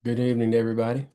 Good evening, everybody.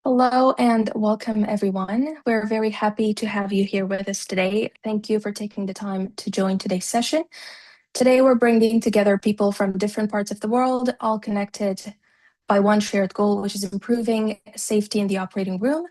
Hello and welcome, everyone. We're very happy to have you here with us today. Thank you for taking the time to join today's session. Today, we're bringing together people from different parts of the world, all connected by one shared goal, which is improving safety in the operating room.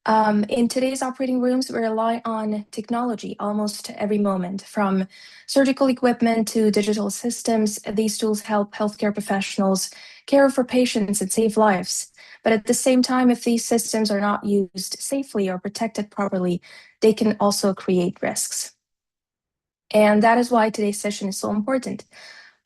In today's operating rooms, we rely on technology almost every moment, from surgical equipment to digital systems. These tools help healthcare professionals care for patients and save lives. But at the same time, if these systems are not used safely or protected properly, they can also create risks. And that is why today's session is so important.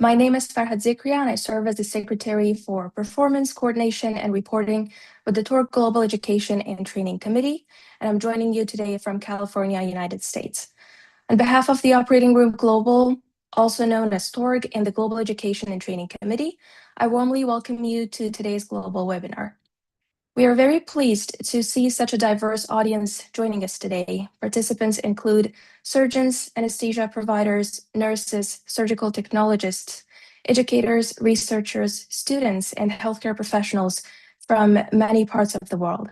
My name is Farhad Zikria, and I serve as the Secretary for Performance, Coordination, and Reporting with the TORC Global Education and Training Committee, and I'm joining you today from California, United States. On behalf of the Operating Room Global, also known as TORG, and the Global Education and Training Committee, I warmly welcome you to today's global webinar. We are very pleased to see such a diverse audience joining us today. Participants include surgeons, anesthesia providers, nurses, surgical technologists, educators, researchers, students, and healthcare professionals from many parts of the world.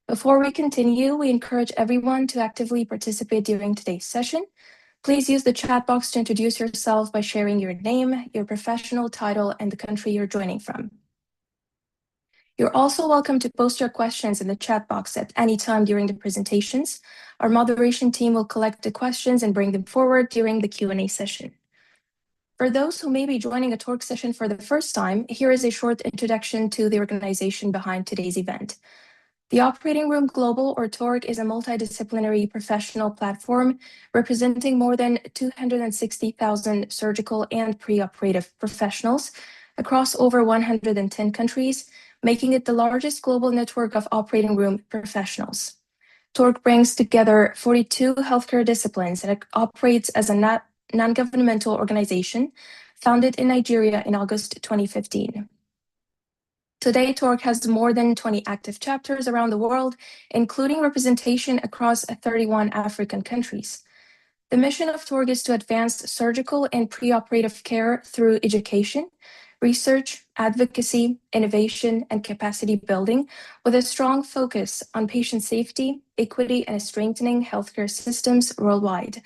Before we continue, we encourage everyone to actively participate during today's session. Please use the chat box to introduce yourself by sharing your name, your professional title, and the country you're joining from. You're also welcome to post your questions in the chat box at any time during the presentations. Our moderation team will collect the questions and bring them forward during the Q&A session. For those who may be joining a TORC session for the first time, here is a short introduction to the organization behind today's event. The Operating Room Global, or TORC, is a multidisciplinary professional platform representing more than 260,000 surgical and preoperative professionals across over 110 countries, making it the largest global network of operating room professionals. TORC brings together 42 healthcare disciplines and it operates as a non-governmental organization founded in Nigeria in August 2015. Today, TORC has more than 20 active chapters around the world, including representation across 31 African countries. The mission of TORC is to advance surgical and preoperative care through education, research, advocacy, innovation, and capacity building, with a strong focus on patient safety, equity, and strengthening healthcare systems worldwide.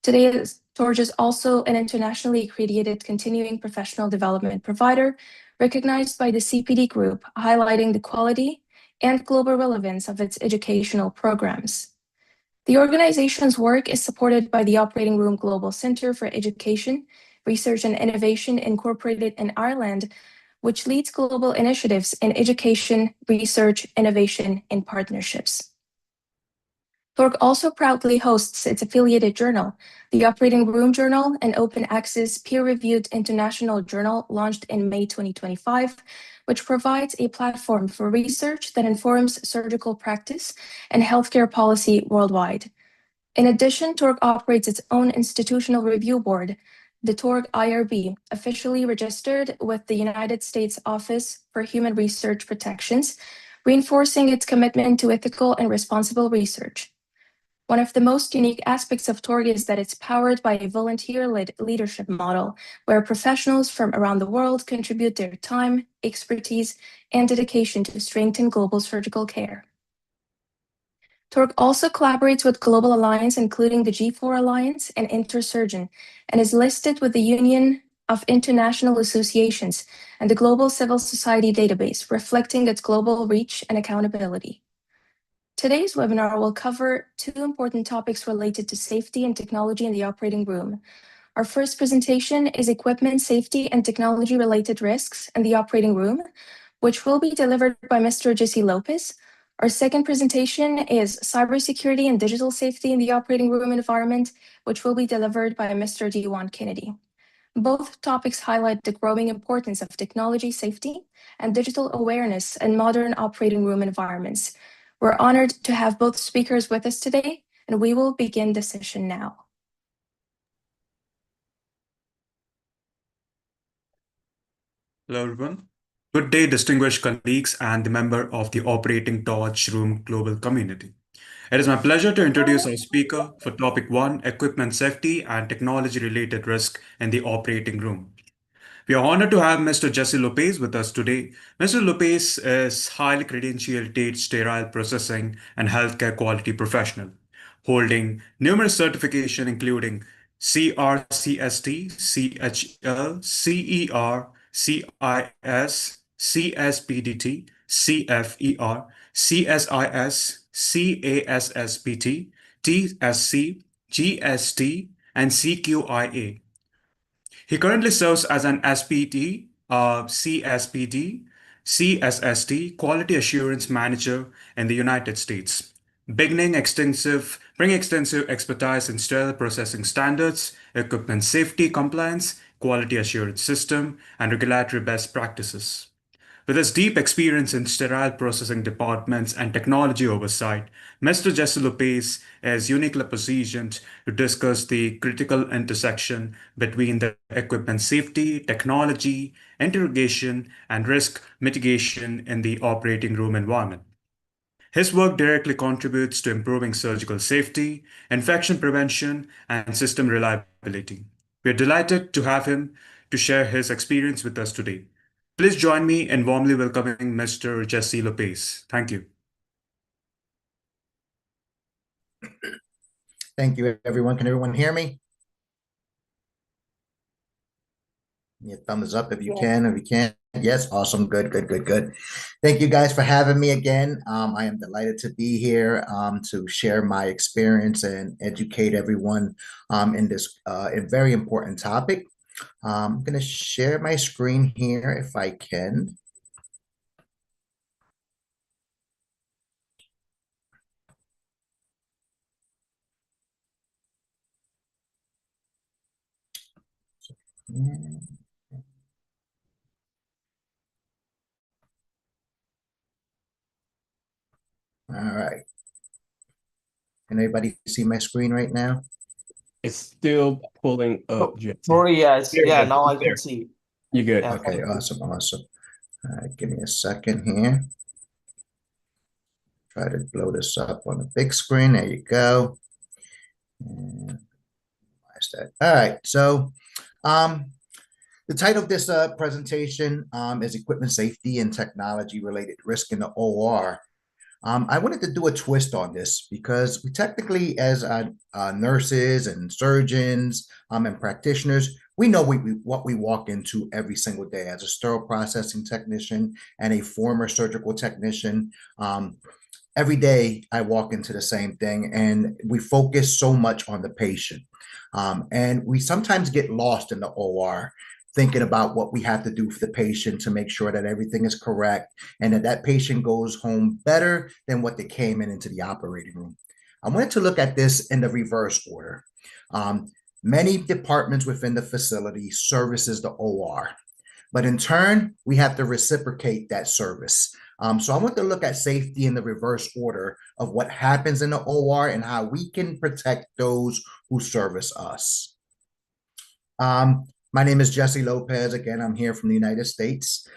Today, TORC is also an internationally accredited continuing professional development provider, recognized by the CPD Group, highlighting the quality and global relevance of its educational programs. The organization's work is supported by the Operating Room Global Center for Education, Research and Innovation incorporated in Ireland, which leads global initiatives in education, research, innovation, and partnerships. TORC also proudly hosts its affiliated journal, the Operating Room Journal, an open-access, peer-reviewed international journal launched in May 2025, which provides a platform for research that informs surgical practice and healthcare policy worldwide. In addition, TORC operates its own institutional review board, the TORC IRB, officially registered with the United States Office for Human Research Protections, reinforcing its commitment to ethical and responsible research. One of the most unique aspects of TORC is that it's powered by a volunteer-led leadership model, where professionals from around the world contribute their time, expertise, and dedication to strengthen global surgical care. TORC also collaborates with global alliances, including the G4 Alliance and Intersurgeon, and is listed with the Union of International Associations and the Global Civil Society Database, reflecting its global reach and accountability. Today's webinar will cover two important topics related to safety and technology in the operating room. Our first presentation is Equipment Safety and Technology-Related Risks in the Operating Room, which will be delivered by Mr. Jessie Lopez. Our second presentation is Cybersecurity and Digital Safety in the Operating Room Environment, which will be delivered by Mr. DeJuan Kennedy. Both topics highlight the growing importance of technology safety and digital awareness in modern operating room environments. We're honored to have both speakers with us today, and we will begin the session now. Hello, everyone. Good day, distinguished colleagues and the member of the Operating Torch Room Global Community. It is my pleasure to introduce our speaker for topic 1, equipment safety and technology-related risk in the operating room. We are honored to have Mr. Jessie Lopez with us today. Mr. Lopez is highly credentialed sterile processing and healthcare quality professional, holding numerous certifications including CRCST, CHL, CER, CIS, CSPDT, CFER, CSIS, CASSPT, TSC, GST, and CQIA. He currently serves as an SPT, CSPD, CSST, Quality Assurance Manager in the United States, bringing extensive expertise in sterile processing standards, equipment safety compliance, quality assurance system, and regulatory best practices. With his deep experience in sterile processing departments and technology oversight, Mr. Jesse Lopez is uniquely positioned to discuss the critical intersection between the equipment safety, technology, interrogation, and risk mitigation in the operating room environment. His work directly contributes to improving surgical safety, infection prevention, and system reliability. We are delighted to have him to share his experience with us today. Please join me in warmly welcoming Mr. Jesse Lopez. Thank you. Thank you, everyone. Can everyone hear me? Yeah, thumbs up if you can, if you can't. Yes, awesome. Good, good, good, good. Thank you guys for having me again. I am delighted to be here to share my experience and educate everyone in this very important topic. I'm going to share my screen here if I can. All right. Can everybody see my screen right now? It's still pulling up, Jesse. Yes. There you Yeah, go. now I There. can see. You're good. Yeah. Okay, awesome, awesome. All right, give me a second here. Try to blow this up on the big screen. There you go. And why is that? All right, so the title of this presentation is Equipment Safety and Technology Related Risk in the OR. I wanted to do a twist on this because we technically, as nurses and surgeons and practitioners, we know what we walk into every single day as a sterile processing technician and a former surgical technician. Every day I walk into the same thing, and we focus so much on the patient. And we sometimes get lost in the OR thinking about what we have to do for the patient to make sure that everything is correct and that that patient goes home better than what they came into the operating room. I wanted to look at this in the reverse order. Many departments within the facility services the OR, but in turn, we have to reciprocate that service. So I want to look at safety in the reverse order of what happens in the OR and how we can protect those who service us. My name is Jessie Lopez. Again, I'm here from the United States.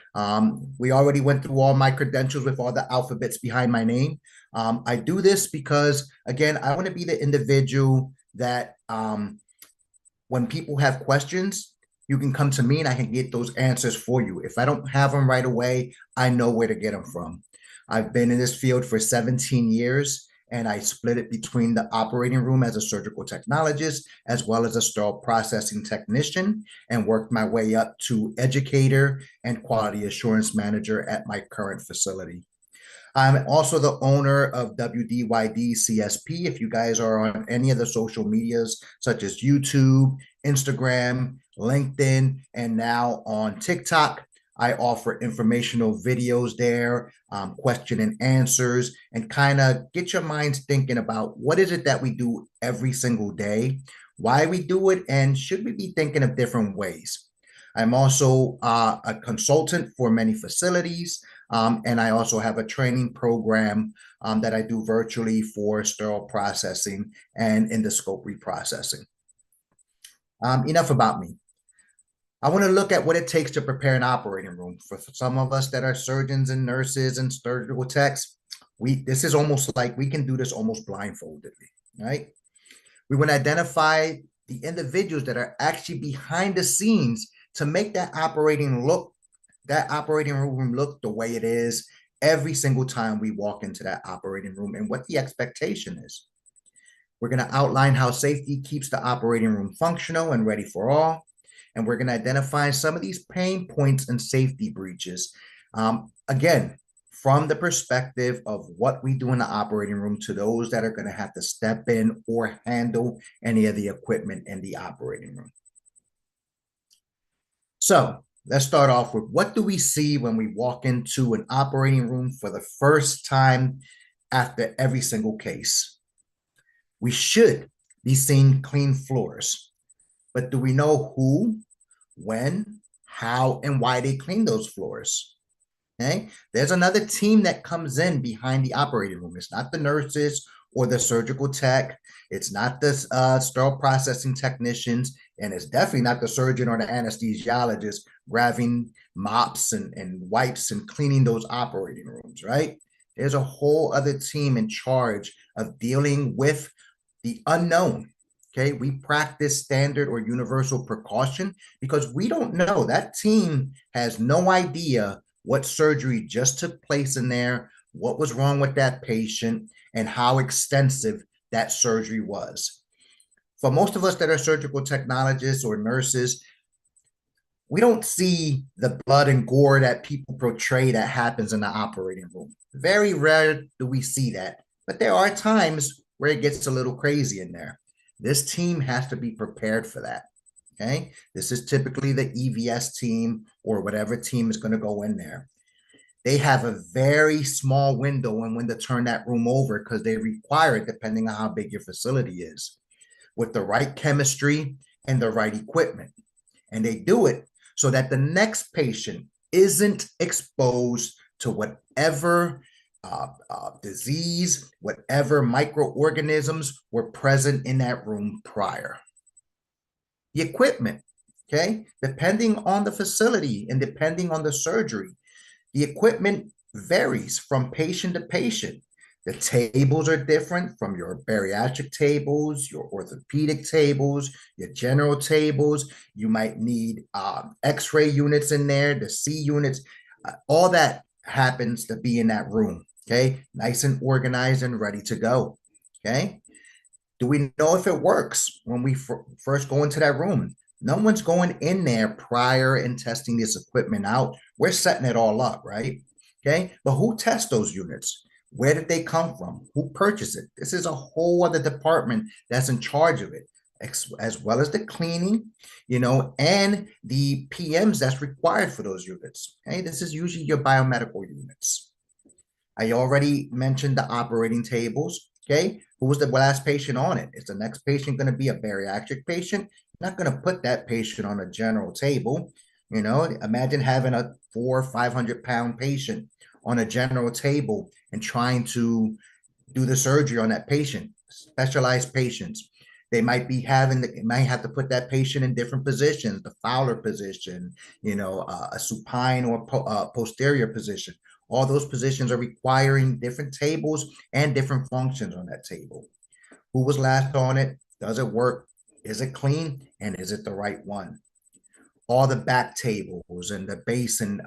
We already went through all my credentials with all the alphabets behind my name. I do this because, again, I want to be the individual that when people have questions, you can come to me and I can get those answers for you. If I don't have them right away, I know where to get them from. I've been in this field for 17 years. And I split it between the operating room as a surgical technologist, as well as a sterile processing technician, and worked my way up to educator and quality assurance manager at my current facility. I'm also the owner of WDYD CSP. If you guys are on any of the social medias, such as YouTube, Instagram, LinkedIn, and now on TikTok, I offer informational videos there, question and answers, and kind of get your minds thinking about what is it that we do every single day, why we do it, and should we be thinking of different ways. I'm also a consultant for many facilities, and I also have a training program that I do virtually for sterile processing and endoscope reprocessing. Enough about me. I want to look at what it takes to prepare an operating room. For some of us that are surgeons and nurses and surgical techs, this is almost like we can do this almost blindfoldedly, right? We want to identify the individuals that are actually behind the scenes to make that operating room look the way it is every single time we walk into that operating room and what the expectation is. We're going to outline how safety keeps the operating room functional and ready for all. And we're going to identify some of these pain points and safety breaches. Again, from the perspective of what we do in the operating room to those that are going to have to step in or handle any of the equipment in the operating room. So let's start off with, what do we see when we walk into an operating room for the first time after every single case? We should be seeing clean floors, but do we know who, when, how, and why they clean those floors? Okay, there's another team that comes in behind the operating room. It's not the nurses or the surgical tech. It's not the sterile processing technicians, and it's definitely not the surgeon or the anesthesiologist grabbing mops and wipes and cleaning those operating rooms, right? There's a whole other team in charge of dealing with the unknown. Okay, we practice standard or universal precaution because we don't know. That team has no idea what surgery just took place in there, what was wrong with that patient, and how extensive that surgery was. For most of us that are surgical technologists or nurses, we don't see the blood and gore that people portray that happens in the operating room. Very rare do we see that, but there are times where it gets a little crazy in there. This team has to be prepared for that. Okay, this is typically the EVS team or whatever team is going to go in there. They have a very small window on when to turn that room over because they require it depending on how big your facility is, with the right chemistry and the right equipment. And they do it so that the next patient isn't exposed to whatever disease, whatever microorganisms were present in that room prior. The equipment, okay, depending on the facility and depending on the surgery, the equipment varies from patient to patient. The tables are different from your bariatric tables, your orthopedic tables, your general tables. You might need X-ray units in there, the C units. All that happens to be in that room, okay? Nice and organized and ready to go, okay? Do we know if it works when we first go into that room? No one's going in there prior and testing this equipment out. We're setting it all up, right? Okay, but who tests those units? Where did they come from? Who purchased it? This is a whole other department that's in charge of it, as well as the cleaning, you know, and the PMs that's required for those units. Okay, this is usually your biomedical units. I already mentioned the operating tables. Okay, who was the last patient on it? Is the next patient going to be a bariatric patient? You're not going to put that patient on a general table. You know, imagine having a 400 or 500-pound patient on a general table and trying to do the surgery on that patient. Specialized patients, they might be having, might have to put that patient in different positions, the Fowler position, you know, a supine or posterior position. All those positions are requiring different tables and different functions on that table. Who was last on it? Does it work? Is it clean? And is it the right one? All the back tables and the basin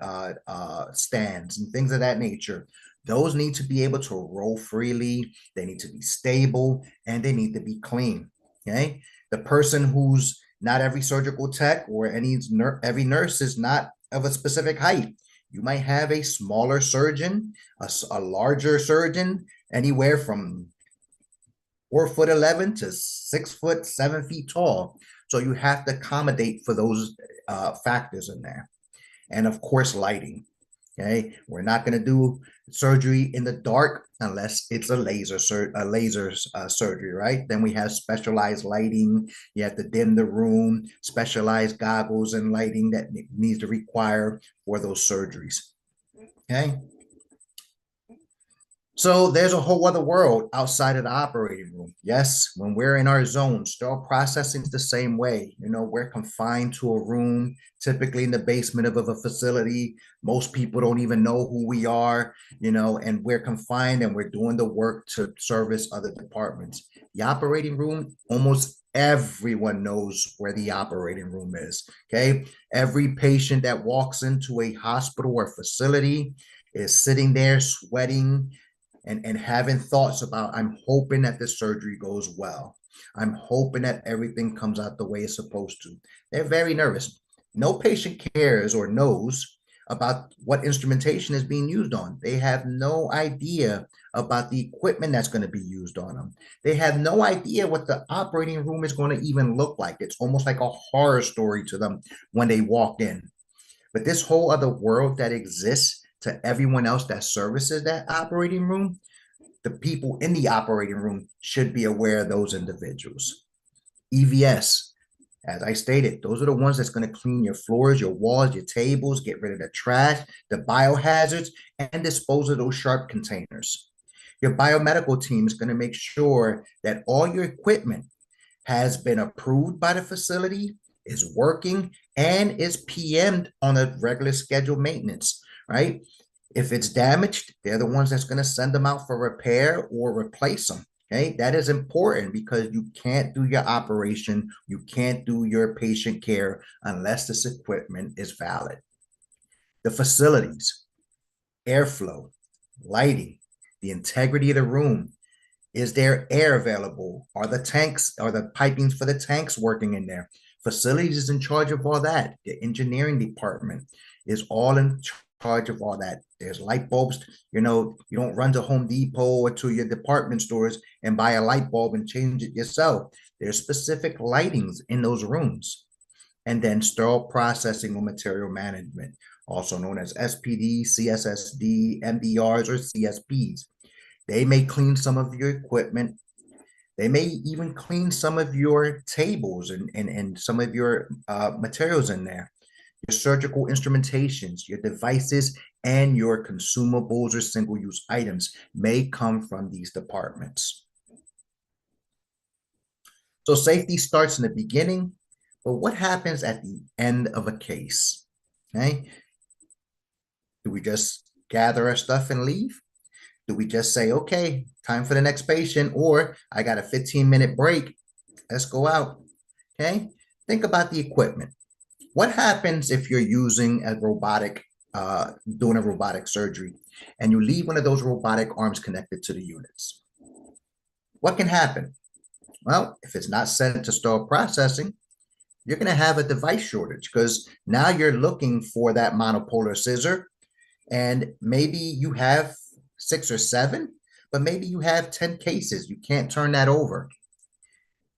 stands and things of that nature, those need to be able to roll freely. They need to be stable and they need to be clean, okay? The person who's not every surgical tech or every nurse is not of a specific height. You might have a smaller surgeon, a larger surgeon, anywhere from 4'11" to 6 foot 7 feet tall. So you have to accommodate for those factors in there. And of course, lighting. Okay, we're not going to do surgery in the dark unless it's a laser surgery, right? Then we have specialized lighting. You have to dim the room, specialized goggles and lighting that needs to require for those surgeries. Okay. So there's a whole other world outside of the operating room. Yes, when we're in our zone, sterile processing is the same way. You know, we're confined to a room, typically in the basement of a facility. Most people don't even know who we are, you know, and we're confined and we're doing the work to service other departments. The operating room, almost everyone knows where the operating room is, okay? Every patient that walks into a hospital or facility is sitting there sweating and having thoughts about, I'm hoping that this surgery goes well. I'm hoping that everything comes out the way it's supposed to. They're very nervous. No patient cares or knows about what instrumentation is being used on. They have no idea about the equipment that's going to be used on them. They have no idea what the operating room is going to even look like. It's almost like a horror story to them when they walk in. But this whole other world that exists to everyone else that services that operating room, the people in the operating room should be aware of those individuals. EVS, as I stated, those are the ones that's going to clean your floors, your walls, your tables, get rid of the trash, the biohazards, and dispose of those sharp containers. Your biomedical team is going to make sure that all your equipment has been approved by the facility, is working, and is PM'd on a regular scheduled maintenance, right? If it's damaged, they're the ones that's going to send them out for repair or replace them. Okay, that is important because you can't do your operation, you can't do your patient care unless this equipment is valid. The facilities, airflow, lighting, the integrity of the room. Is there air available? Are the pipings for the tanks working in there? Facilities is in charge of all that. The engineering department is all in charge of all that. There's light bulbs. You know, you don't run to Home Depot or to your department stores and buy a light bulb and change it yourself. There's specific lightings in those rooms. And then sterile processing or material management, also known as SPD, CSSD, MDRs, or CSPs. They may clean some of your equipment. They may even clean some of your tables and some of your materials in there. Your surgical instrumentations, your devices, and your consumables or single-use items may come from these departments. So safety starts in the beginning, but what happens at the end of a case? Okay? Do we just gather our stuff and leave? Do we just say, okay, time for the next patient, or I got a 15-minute break, let's go out, okay? Think about the equipment. What happens if you're using a robotic, doing a robotic surgery, and you leave one of those robotic arms connected to the units? What can happen? Well, if it's not sent to sterile processing, you're gonna have a device shortage because now you're looking for that monopolar scissor, and maybe you have 6 or 7, but maybe you have 10 cases. You can't turn that over.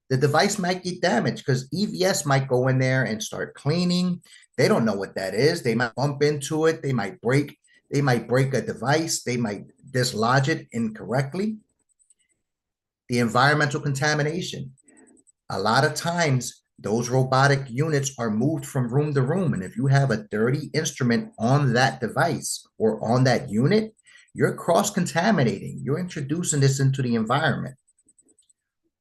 The device might get damaged because EVS might go in there and start cleaning. They don't know what that is. They might bump into it. They might break a device. They might dislodge it incorrectly. The environmental contamination. A lot of times, those robotic units are moved from room to room. And if you have a dirty instrument on that device or on that unit, you're cross-contaminating. You're introducing this into the environment.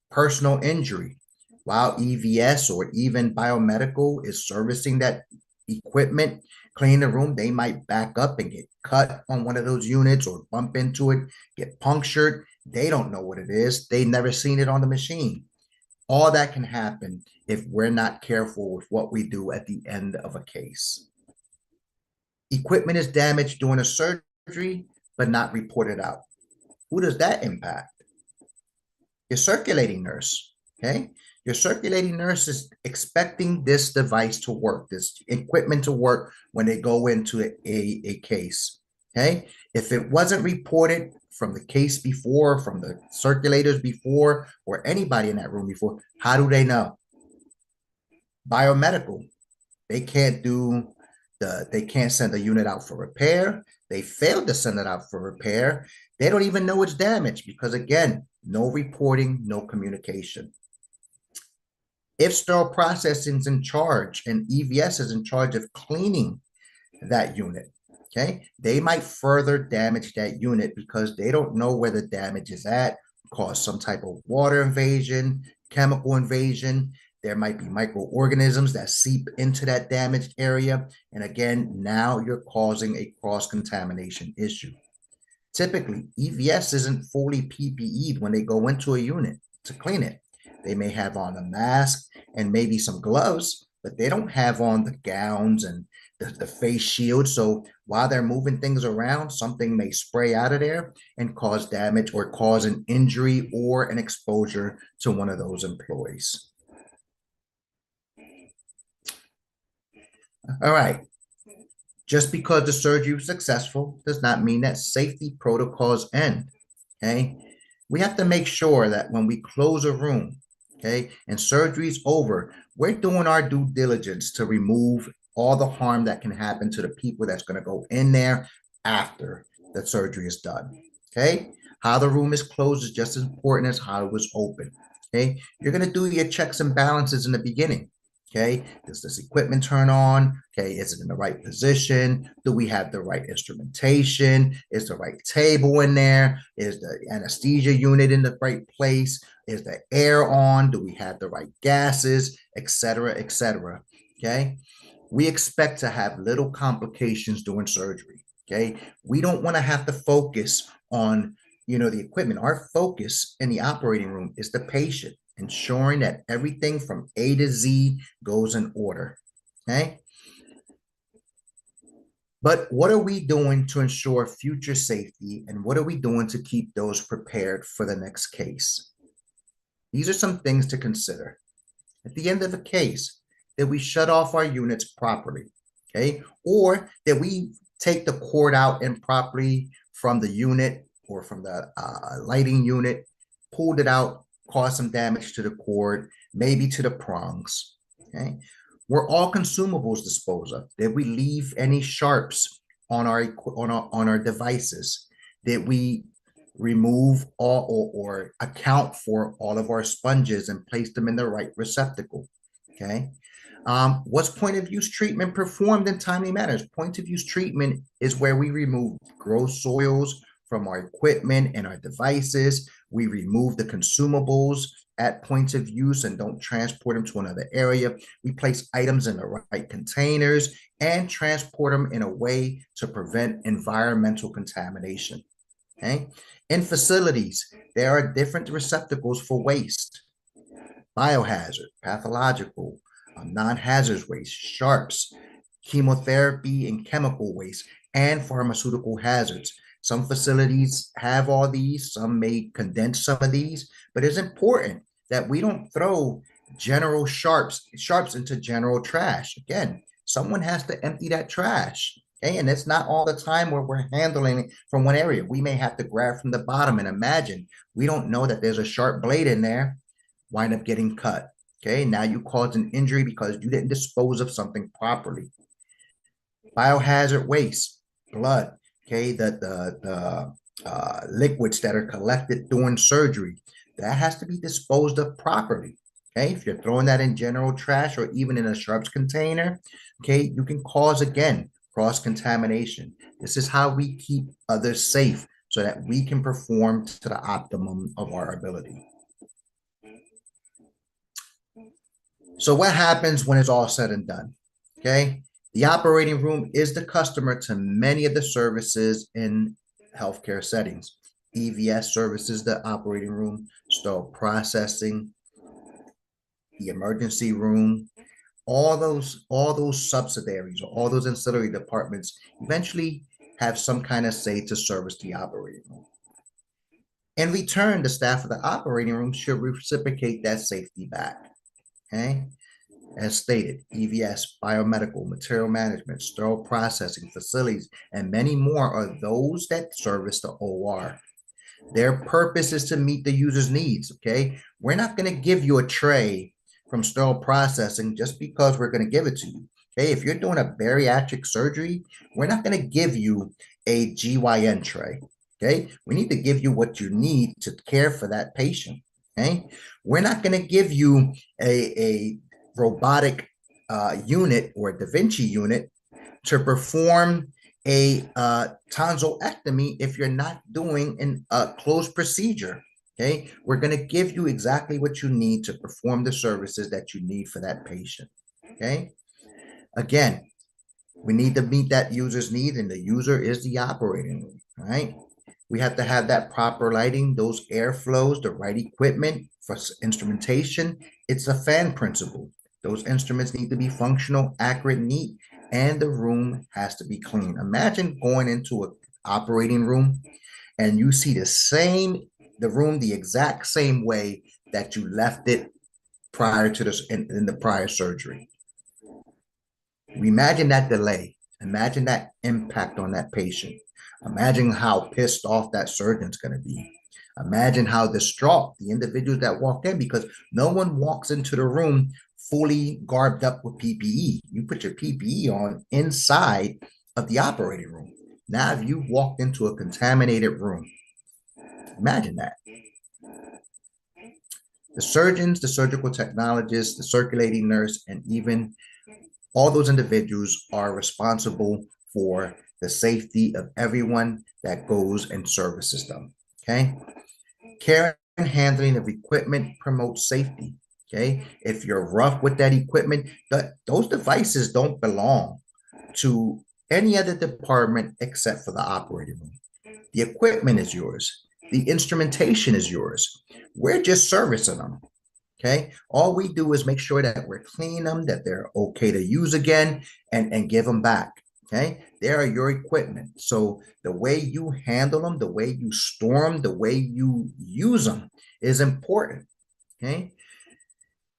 Personal injury. While EVS or even biomedical is servicing that equipment, cleaning the room, they might back up and get cut on one of those units or bump into it, get punctured. They don't know what it is. They've never seen it on the machine. All that can happen if we're not careful with what we do at the end of a case. Equipment is damaged during a surgery, but not reported out. Who does that impact? Your circulating nurse, okay? Your circulating nurse is expecting this device to work, this equipment to work when they go into a case, okay? If it wasn't reported from the case before, from the circulators before, or anybody in that room before, how do they know? Biomedical, they can't send a unit out for repair. They failed to send it out for repair. They don't even know it's damaged because, again, no reporting, no communication. If sterile processing is in charge and EVS is in charge of cleaning that unit, okay, they might further damage that unit because they don't know where the damage is at, cause some type of water invasion, chemical invasion. There might be microorganisms that seep into that damaged area. And again, now you're causing a cross-contamination issue. Typically, EVS isn't fully PPE'd when they go into a unit to clean it. They may have on a mask and maybe some gloves, but they don't have on the gowns and the face shield. So while they're moving things around, something may spray out of there and cause damage or cause an injury or an exposure to one of those employees. All right. Just because the surgery was successful does not mean that safety protocols end, okay? We have to make sure that when we close a room, okay, and surgery's over, we're doing our due diligence to remove all the harm that can happen to the people that's going to go in there after the surgery is done, okay? How the room is closed is just as important as how it was open, okay? You're going to do your checks and balances in the beginning. Okay, does this equipment turn on? Okay, is it in the right position? Do we have the right instrumentation? Is the right table in there? Is the anesthesia unit in the right place? Is the air on? Do we have the right gases, et cetera, et cetera? Okay, we expect to have little complications during surgery. Okay, we don't want to have to focus on, the equipment. Our focus in the operating room is the patient, ensuring that everything from A to Z goes in order, okay? But what are we doing to ensure future safety, and what are we doing to keep those prepared for the next case? These are some things to consider. At the end of a case, that we shut off our units properly, okay? Or that we take the cord out improperly from the unit or from the lighting unit, pulled it out, cause some damage to the cord, maybe to the prongs, okay? Were all consumables disposed of? Did we leave any sharps on our devices? Did we remove all or account for all of our sponges and place them in the right receptacle, okay? Was point of use treatment performed in timely manners? Point of use treatment is where we remove gross soils from our equipment and our devices. We remove the consumables at points of use and don't transport them to another area. We place items in the right containers and transport them in a way to prevent environmental contamination, okay? In facilities, there are different receptacles for waste: biohazard, pathological, non-hazardous waste, sharps, chemotherapy and chemical waste, and pharmaceutical hazards. Some facilities have all these, some may condense some of these, but it's important that we don't throw general sharps into general trash. Again, someone has to empty that trash, okay? And it's not all the time where we're handling it from one area. We may have to grab from the bottom, and imagine, we don't know that there's a sharp blade in there, wind up getting cut, okay? Now you caused an injury because you didn't dispose of something properly. Biohazard waste, blood, okay, the liquids that are collected during surgery, that has to be disposed of properly, okay? If you're throwing that in general trash or even in a sharps container, okay, you can cause, again, cross-contamination. This is how we keep others safe so that we can perform to the optimum of our ability. So what happens when it's all said and done, okay? The operating room is the customer to many of the services in healthcare settings. EVS services the operating room, sterile processing, the emergency room, all those subsidiaries or all those ancillary departments eventually have some kind of say to service the operating room. In return, the staff of the operating room should reciprocate that safety back, okay? As stated, EVS, biomedical, material management, sterile processing, facilities, and many more are those that service the OR. Their purpose is to meet the user's needs, okay? We're not going to give you a tray from sterile processing just because we're going to give it to you, okay? If you're doing a bariatric surgery, we're not going to give you a GYN tray, okay? We need to give you what you need to care for that patient, okay? We're not going to give you a robotic unit or a Da Vinci unit to perform a tonsillectomy if you're not doing a closed procedure, okay? We're going to give you exactly what you need to perform the services that you need for that patient, okay? Again, we need to meet that user's need, and the user is the operating room, right? We have to have that proper lighting, those airflows, the right equipment for instrumentation. It's a fan principle. Those instruments need to be functional, accurate, neat, and the room has to be clean. Imagine going into an operating room and you see the room the exact same way that you left it prior to this in the prior surgery. Imagine that delay. Imagine that impact on that patient. Imagine how pissed off that surgeon's going to be. Imagine how distraught the individuals that walked in, because no one walks into the room fully garbed up with PPE. You put your PPE on inside of the operating room. Now, if you walked into a contaminated room, imagine that. The surgeons, the surgical technologists, the circulating nurse, and even all those individuals are responsible for the safety of everyone that goes and services them. Okay. Care and handling of equipment promotes safety. Okay. If you're rough with that equipment, those devices don't belong to any other department except for the operating room. The equipment is yours. The instrumentation is yours. We're just servicing them. Okay. All we do is make sure that we're cleaning them, that they're okay to use again, and give them back. Okay. They are your equipment. So the way you handle them, the way you store them, the way you use them is important. Okay.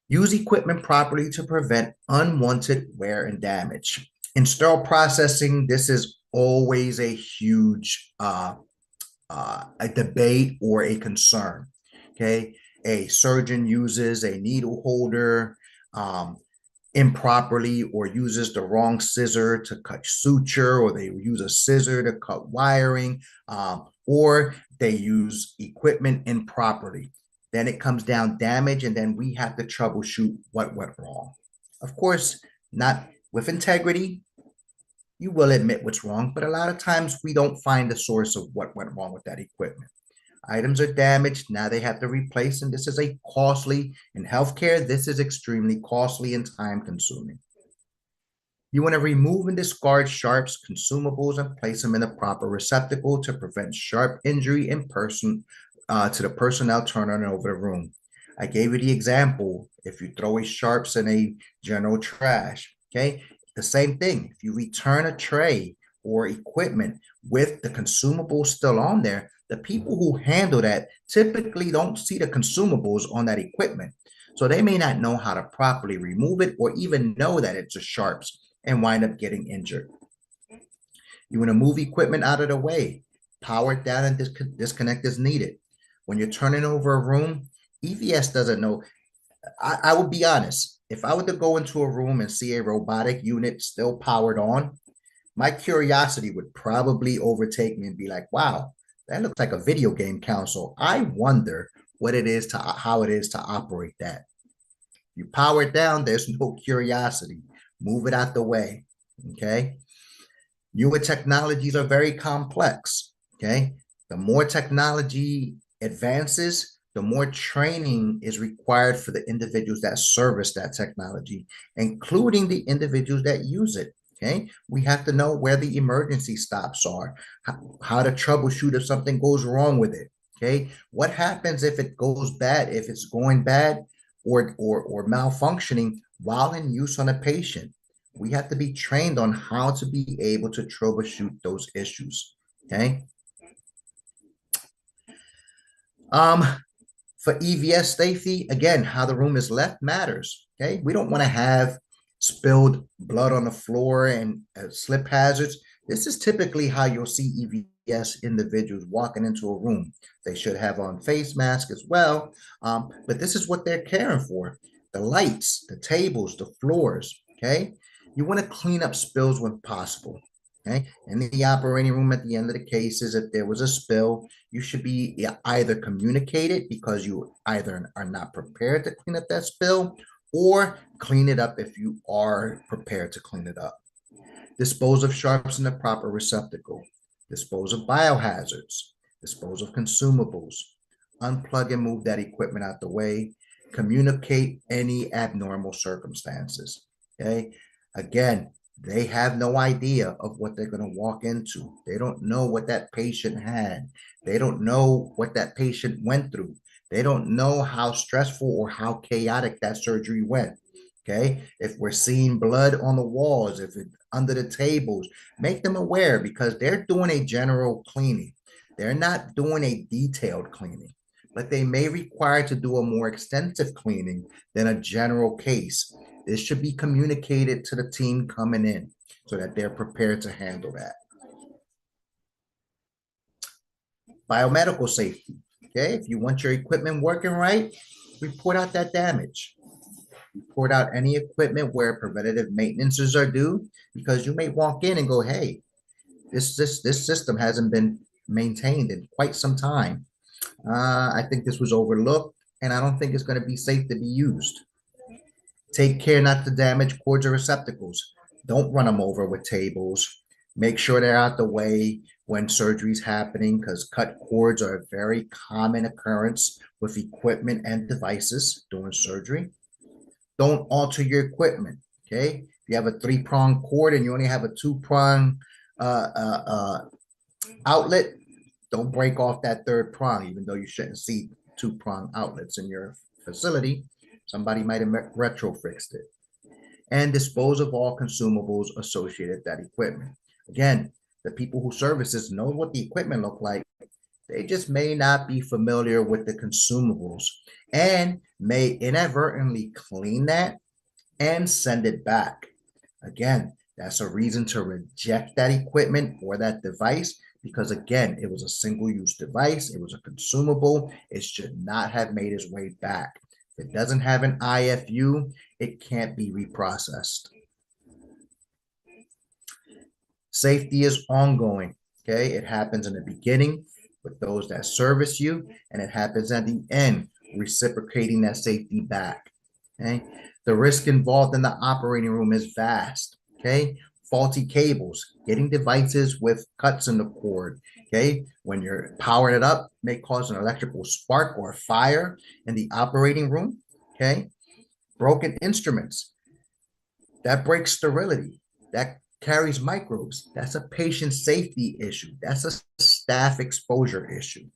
Use equipment properly to prevent unwanted wear and damage. In sterile processing, this is always a huge a debate or a concern. Okay. A surgeon uses a needle holder improperly, or uses the wrong scissor to cut suture, or they use a scissor to cut wiring, or they use equipment improperly. Then it comes down damage, and then we have to troubleshoot what went wrong. Of course, not with integrity. You will admit what's wrong, but a lot of times we don't find the source of what went wrong with that equipment. Items are damaged. Now they have to replace, and this is a costly, in healthcare, this is extremely costly and time consuming. You want to remove and discard sharps, consumables, and place them in a proper receptacle to prevent sharp injury in person to the personnel turning over the room. I gave you the example. If you throw a sharps in a general trash, okay, the same thing. If you return a tray or equipment with the consumables still on there, the people who handle that typically don't see the consumables on that equipment. So they may not know how to properly remove it or even know that it's a sharps and wind up getting injured. You want to move equipment out of the way, power it down, and disconnect as needed. When you're turning over a room, EVS doesn't know. I will be honest. If I were to go into a room and see a robotic unit still powered on, my curiosity would probably overtake me and be like, wow, that looks like a video game console. I wonder what it is how it is to operate that. You power it down, there's no curiosity. Move it out the way. Okay. Newer technologies are very complex. Okay. The more technology advances, the more training is required for the individuals that service that technology, including the individuals that use it. Okay, we have to know where the emergency stops are, how to troubleshoot if something goes wrong with it. Okay, what happens if it goes bad, if it's going bad or malfunctioning while in use on a patient? We have to be trained on how to be able to troubleshoot those issues. Okay. For EVS safety, again, how the room is left matters. Okay, we don't want to have spilled blood on the floor and slip hazards. This is typically how you'll see EVS individuals walking into a room. They should have on face masks as well, but this is what they're caring for. The lights, the tables, the floors, okay? You want to clean up spills when possible, okay? In the operating room, at the end of the cases, if there was a spill, you should be either communicated because you either are not prepared to clean up that spill, or clean it up if you are prepared to clean it up. Dispose of sharps in the proper receptacle. Dispose of biohazards. Dispose of consumables. Unplug and move that equipment out the way. Communicate any abnormal circumstances. Okay. Again, They have no idea of what they're going to walk into. They don't know what that patient had. They don't know what that patient went through. They don't know how stressful or how chaotic that surgery went. Okay. If we're seeing blood on the walls, if it's under the tables, make them aware because they're doing a general cleaning. They're not doing a detailed cleaning, but they may require to do a more extensive cleaning than a general case. This should be communicated to the team coming in so that they're prepared to handle that. Biomedical safety. Okay, if you want your equipment working right, report out that damage. Report out any equipment where preventative maintenances are due, because you may walk in and go, hey, this system hasn't been maintained in quite some time. I think this was overlooked, and I don't think it's going to be safe to be used. Take care not to damage cords or receptacles. Don't run them over with tables. Make sure they're out the way when surgery's happening, because cut cords are a very common occurrence with equipment and devices during surgery. Don't alter your equipment, okay? If you have a 3-prong cord and you only have a 2-prong outlet, don't break off that 3rd prong, even though you shouldn't see 2-prong outlets in your facility. Somebody might have retrofixed it. And dispose of all consumables associated with that equipment. Again, the people who service this know what the equipment look like. They just may not be familiar with the consumables and may inadvertently clean that and send it back. Again, that's a reason to reject that equipment or that device, because again, it was a single-use device. It was a consumable. It should not have made its way back. If it doesn't have an IFU, it can't be reprocessed. Safety is ongoing, okay? It happens in the beginning with those that service you, and it happens at the end, reciprocating that safety back, okay? The risk involved in the operating room is vast, okay? Faulty cables, getting devices with cuts in the cord, okay? When you're powering it up, may cause an electrical spark or fire in the operating room, okay? Broken instruments, that breaks sterility, that carries microbes. That's a patient safety issue. That's a staff exposure issue.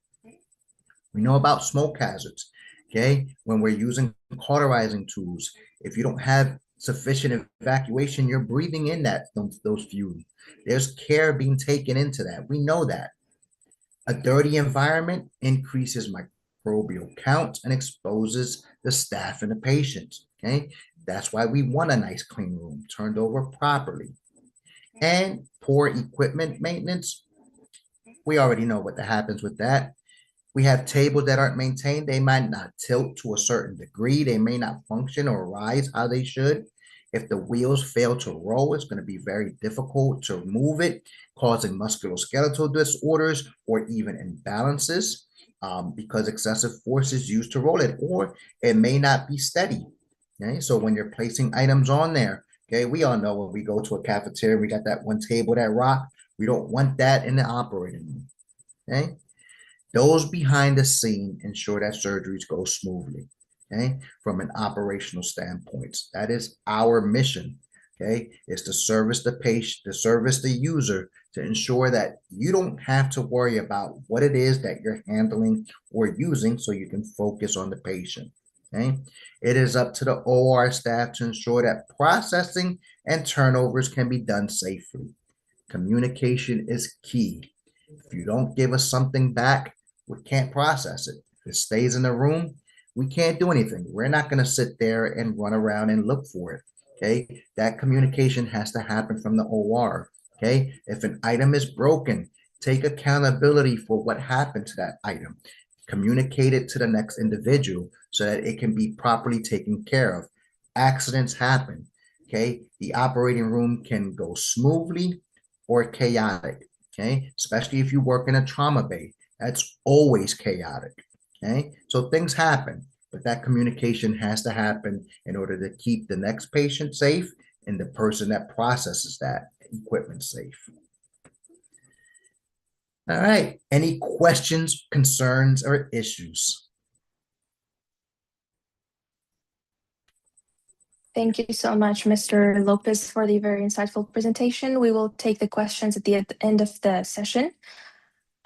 We know about smoke hazards, okay? When we're using cauterizing tools, if you don't have sufficient evacuation, you're breathing in those fumes. There's care being taken into that. We know that. A dirty environment increases microbial count and exposes the staff and the patients, okay? That's why we want a nice clean room turned over properly. And poor equipment maintenance, we already know what happens with that. We have tables that aren't maintained. They might not tilt to a certain degree. They may not function or rise how they should. If the wheels fail to roll, it's going to be very difficult to move it, causing musculoskeletal disorders or even imbalances because excessive force is used to roll it, or it may not be steady. Okay, so when you're placing items on there, okay, we all know when we go to a cafeteria, we got that one table that rock. We don't want that in the operating room. Okay, those behind the scene ensure that surgeries go smoothly. Okay, from an operational standpoint, that is our mission. Okay, is to service the patient, to service the user, to ensure that you don't have to worry about what it is that you're handling or using, so you can focus on the patient. Okay, it is up to the OR staff to ensure that processing and turnovers can be done safely. Communication is key. If you don't give us something back, we can't process it. If it stays in the room, we can't do anything. We're not going to sit there and run around and look for it. Okay, that communication has to happen from the OR. Okay, if an item is broken, take accountability for what happened to that item. Communicate it to the next individual so that it can be properly taken care of. Accidents happen. Okay, the operating room can go smoothly or chaotic. Okay, especially if you work in a trauma bay, that's always chaotic. Okay, so things happen, but that communication has to happen in order to keep the next patient safe and the person that processes that equipment safe. All right, any questions, concerns, or issues? Thank you so much, Mr. Lopez, for the very insightful presentation. We will take the questions at the end of the session.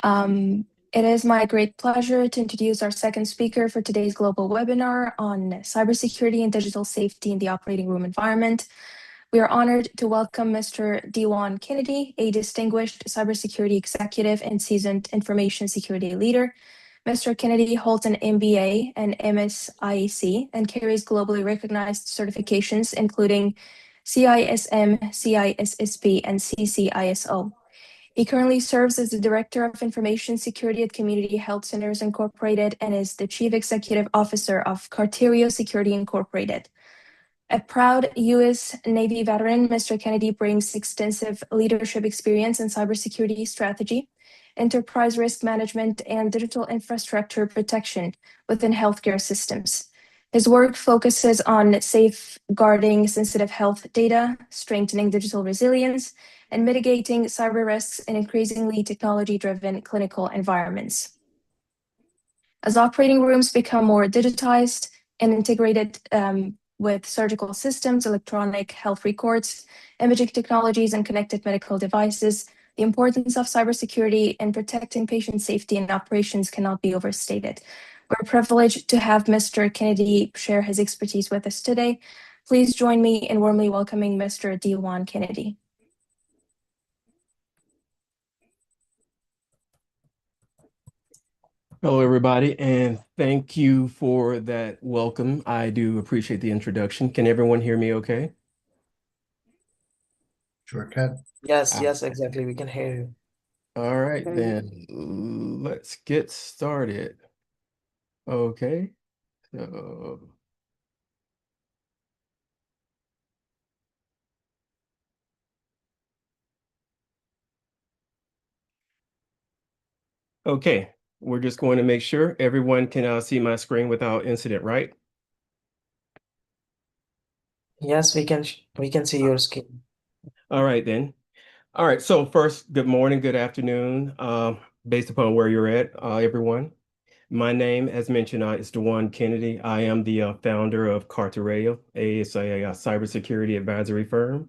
It is my great pleasure to introduce our second speaker for today's global webinar on cybersecurity and digital safety in the operating room environment. We are honored to welcome Mr. DeJuan Kennedy, a distinguished cybersecurity executive and seasoned information security leader. Mr. Kennedy holds an MBA and MSIEC and carries globally recognized certifications, including CISM, CISSP, and CCISO. He currently serves as the Director of Information Security at Community Health Centers Incorporated and is the Chief Executive Officer of Carterio Security Incorporated. A proud U.S. Navy veteran, Mr. Kennedy brings extensive leadership experience in cybersecurity strategy, enterprise risk management, and digital infrastructure protection within healthcare systems. His work focuses on safeguarding sensitive health data, strengthening digital resilience, and mitigating cyber risks in increasingly technology-driven clinical environments. As operating rooms become more digitized and integrated with surgical systems, electronic health records, imaging technologies, and connected medical devices, the importance of cybersecurity and protecting patient safety and operations cannot be overstated. We're privileged to have Mr. Kennedy share his expertise with us today. Please join me in warmly welcoming Mr. DeJuan Kennedy. Hello, everybody, and thank you for that welcome. I do appreciate the introduction. Can everyone hear me okay? Sure can. Yes, exactly. We can hear you. All right, then let's get started. Okay, so okay, we're just going to make sure everyone can see my screen without incident, right? Yes, we can see your skin. All right, then. All right, so first, good morning, good afternoon, based upon where you're at, everyone. My name, as mentioned, is DeJuan Kennedy. I am the founder of Carterio, it's a cybersecurity advisory firm.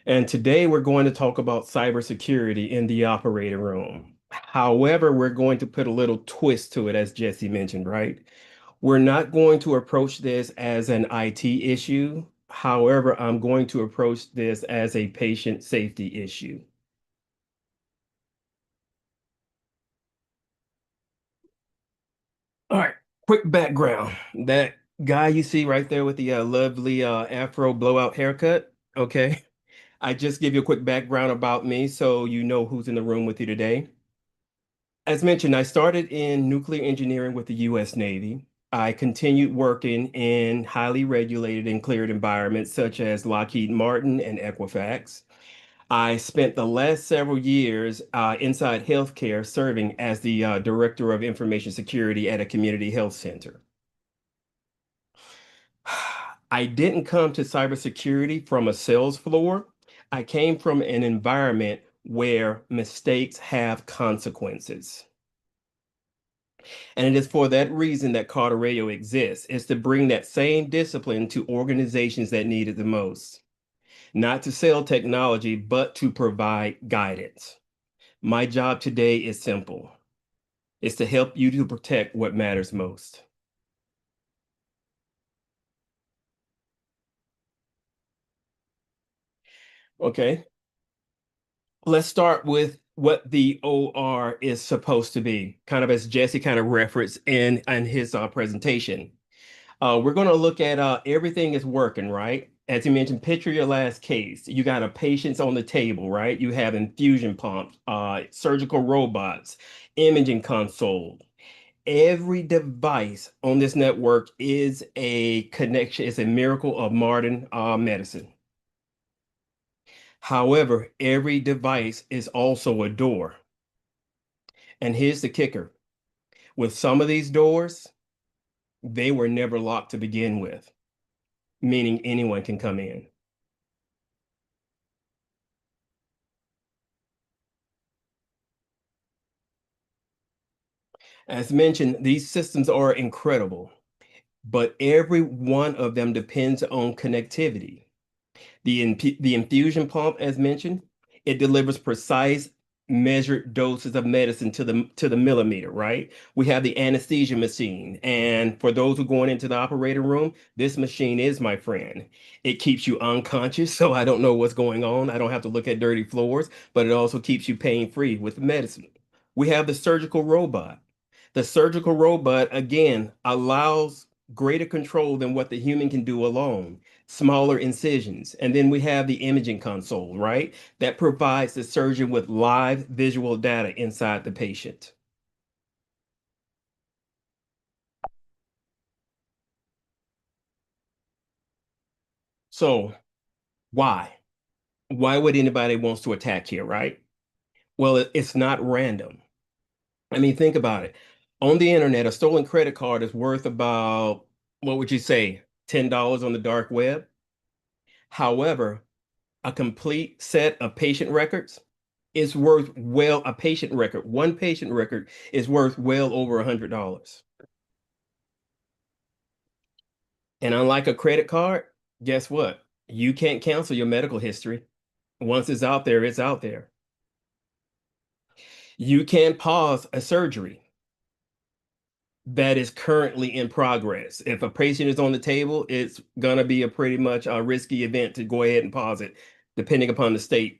And today we're going to talk about cybersecurity in the operating room. However, we're going to put a little twist to it, as Jessie mentioned, right? We're not going to approach this as an IT issue. However, I'm going to approach this as a patient safety issue. All right, quick background. That guy you see right there with the lovely afro blowout haircut, okay? I just give you a quick background about me so you know who's in the room with you today. As mentioned, I started in nuclear engineering with the U.S. Navy. I continued working in highly regulated and cleared environments such as Lockheed Martin and Equifax. I spent the last several years inside healthcare serving as the Director of Information Security at a community health center. I didn't come to cybersecurity from a sales floor. I came from an environment where mistakes have consequences. And it is for that reason that Carterio exists, is to bring that same discipline to organizations that need it the most. Not to sell technology, but to provide guidance. My job today is simple. It's to help you to protect what matters most. Okay. Let's start with what the OR is supposed to be, kind of as Jessie kind of referenced in his presentation. We're going to look at everything is working, right? As you mentioned, picture your last case. You got a patient's on the table, right? You have infusion pumps, surgical robots, imaging console. Every device on this network is a connection, it's a miracle of modern medicine. However, every device is also a door. And here's the kicker. With some of these doors, they were never locked to begin with, meaning anyone can come in. As mentioned, these systems are incredible. but every one of them depends on connectivity. The infusion pump, as mentioned, it delivers precise measured doses of medicine to the millimeter, right? We have the anesthesia machine, and for those who are going into the operating room, this machine is my friend. It keeps you unconscious, so I don't know what's going on. I don't have to look at dirty floors, but it also keeps you pain-free with the medicine. We have the surgical robot. The surgical robot, again, allows greater control than what the human can do alone, smaller incisions. And then we have the imaging console, right? That provides the surgeon with live visual data inside the patient. So why? Why would anybody wants to attack here, right? Well, it's not random. I mean, think about it. On the internet, a stolen credit card is worth about, what would you say, $10 on the dark web? However, a complete set of patient records is worth a patient record, one patient record is worth well over $100. And unlike a credit card, guess what? You can't cancel your medical history. Once it's out there, it's out there. You can pause a surgery that is currently in progress. If a patient is on the table, it's going to be a pretty much a risky event to go ahead and pause it, depending upon the state.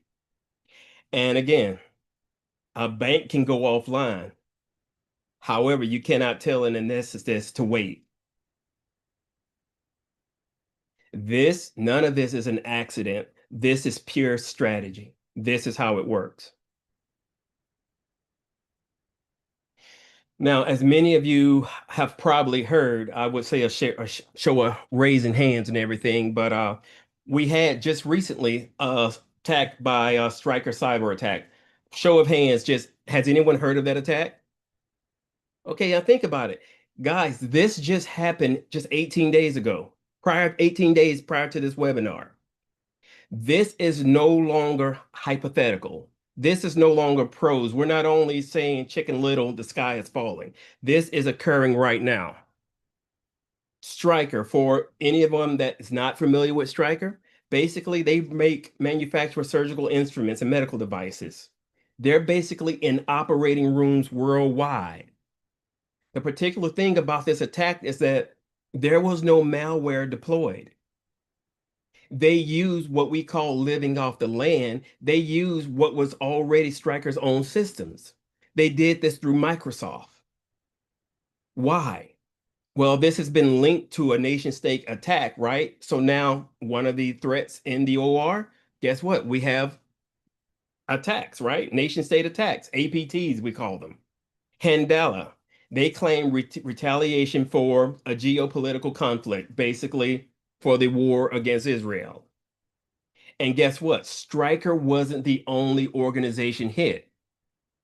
And again, a bank can go offline. However, you cannot tell an anesthetist to wait. None of this is an accident. This is pure strategy. This is how it works. Now, as many of you have probably heard, I would say a show of raising hands and everything, but we had just recently attacked by a Stryker cyber attack. Show of hands, just has anyone heard of that attack? Okay, now think about it. Guys, this just happened just 18 days ago, 18 days prior to this webinar. This is no longer hypothetical. This is no longer prose. We're not only saying Chicken Little, the sky is falling. This is occurring right now. Stryker, for any of them that is not familiar with Stryker, basically they manufacture surgical instruments and medical devices. They're basically in operating rooms worldwide. The particular thing about this attack is that there was no malware deployed. They use what we call living off the land. They use what was already Stryker's own systems. They did this through Microsoft. Why? Well, this has been linked to a nation state attack, right? So now one of the threats in the OR, guess what? We have attacks, right? Nation state attacks, APTs, we call them. Handala, they claim retaliation for a geopolitical conflict, basically for the war against Israel. And guess what? Stryker wasn't the only organization hit.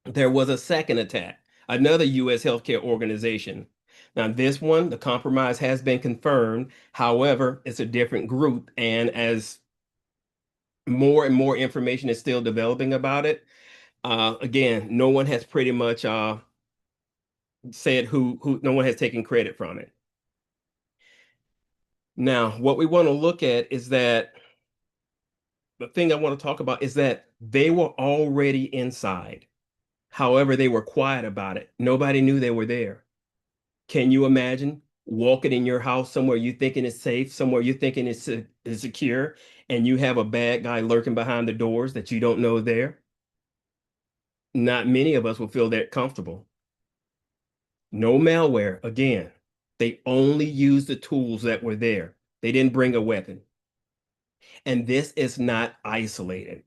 There was a second attack, another U.S. healthcare organization. Now, this one, the compromise has been confirmed. However, it's a different group. And as more and more information is still developing about it, again, no one has pretty much said no one has taken credit from it. Now, what we want to look at is that the thing I want to talk about is that they were already inside. However, they were quiet about it. Nobody knew they were there. Can you imagine walking in your house somewhere you thinking is safe, somewhere you thinking is secure, and you have a bad guy lurking behind the doors that you don't know there? Not many of us will feel that comfortable. No malware. Again, they only used the tools that were there. They didn't bring a weapon. And this is not isolated.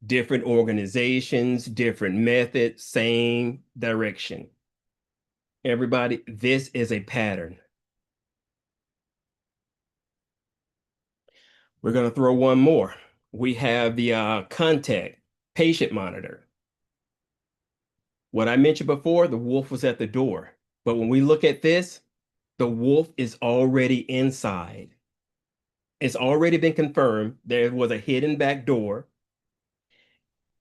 Different organizations, different methods, same direction. Everybody, this is a pattern. We're going to throw one more. We have the contact patient monitor. What I mentioned before, the wolf was at the door. But when we look at this, the wolf is already inside. It's already been confirmed there was a hidden back door.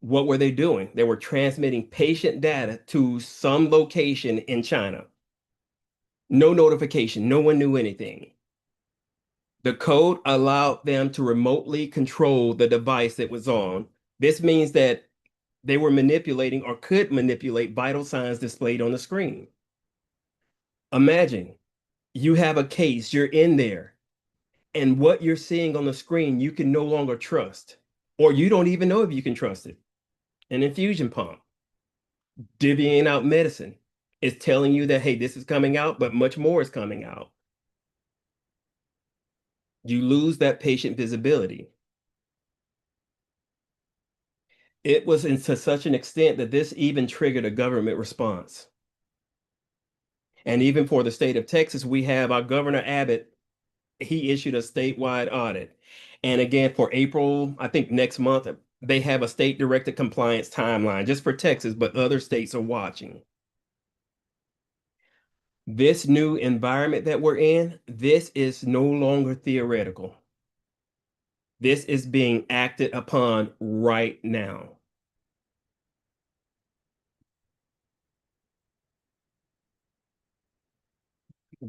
What were they doing? They were transmitting patient data to some location in China. No notification. No one knew anything. The code allowed them to remotely control the device that was on. This means that they were manipulating or could manipulate vital signs displayed on the screen. Imagine you have a case, you're in there, and what you're seeing on the screen, you can no longer trust, or you don't even know if you can trust it. An infusion pump, divvying out medicine, is telling you that, hey, this is coming out, but much more is coming out. You lose that patient visibility. It was to such an extent that this even triggered a government response. And even for the state of Texas, we have our Governor Abbott, he issued a statewide audit. And again, for April, I think next month, they have a state directed compliance timeline just for Texas, but other states are watching. This new environment that we're in, this is no longer theoretical. This is being acted upon right now.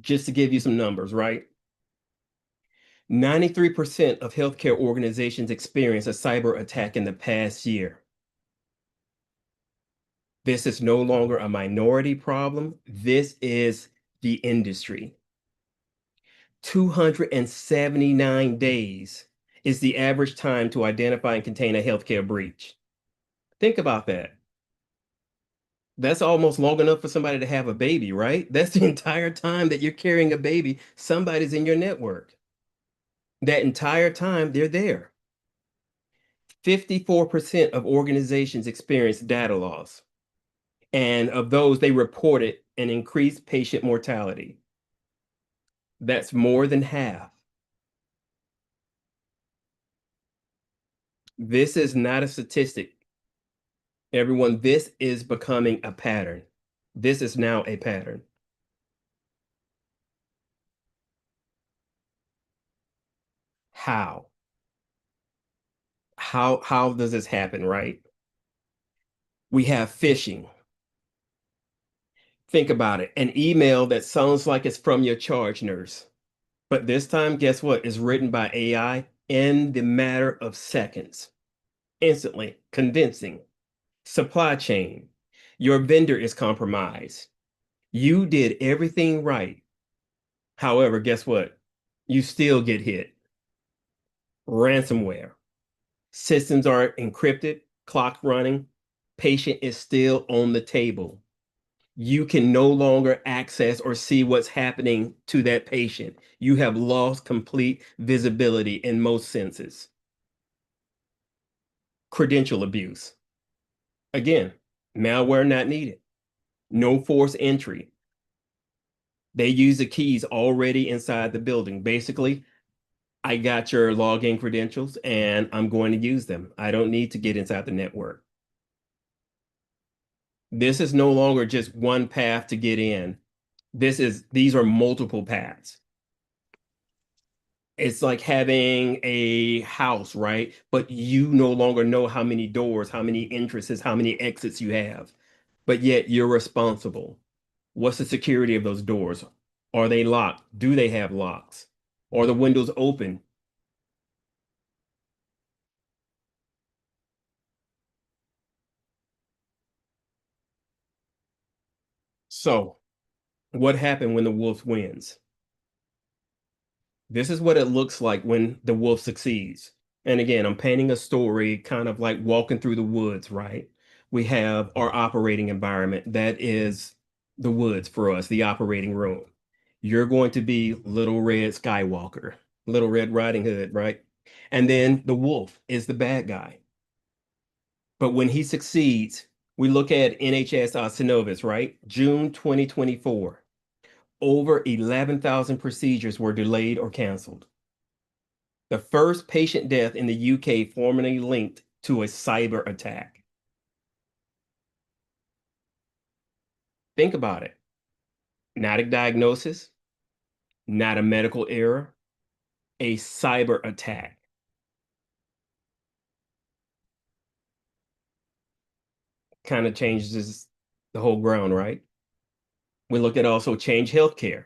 Just to give you some numbers, right? 93% of healthcare organizations experienced a cyber attack in the past year. This is no longer a minority problem. This is the industry. 279 days is the average time to identify and contain a healthcare breach. Think about that. That's almost long enough for somebody to have a baby, right? That's the entire time that you're carrying a baby, somebody's in your network. That entire time, they're there. 54% of organizations experience data loss. And of those, they reported an increased patient mortality. That's more than half. This is not a statistic. Everyone, this is becoming a pattern. This is now a pattern. How? How does this happen, right? We have phishing. Think about it. An email that sounds like it's from your charge nurse. But this time, guess what? It's written by AI in the matter of seconds. Instantly, convincing. Supply chain. Your vendor is compromised. You did everything right. However, guess what? You still get hit. Ransomware. Systems are encrypted, clock running. Patient is still on the table. You can no longer access or see what's happening to that patient. You have lost complete visibility in most senses. Credential abuse. Again, malware not needed. No forced entry. They use the keys already inside the building. Basically, I got your login credentials and I'm going to use them. I don't need to get inside the network. This is no longer just one path to get in. These are multiple paths. It's like having a house, right? But you no longer know how many doors, how many entrances, how many exits you have. But yet you're responsible. What's the security of those doors? Are they locked? Do they have locks? Are the windows open? So, what happened when the wolf wins? This is what it looks like when the wolf succeeds. And again, I'm painting a story kind of like walking through the woods, right? We have our operating environment. That is the woods for us, the operating room. You're going to be Little Red Skywalker, Little Red Riding Hood, right? And then the wolf is the bad guy. But when he succeeds, we look at NHS Synovis, right? June 2024. Over 11,000 procedures were delayed or canceled. The first patient death in the UK formally linked to a cyber attack. Think about it. Not a diagnosis, not a medical error, a cyber attack. Kind of changes the whole ground, right? We look at also Change Healthcare.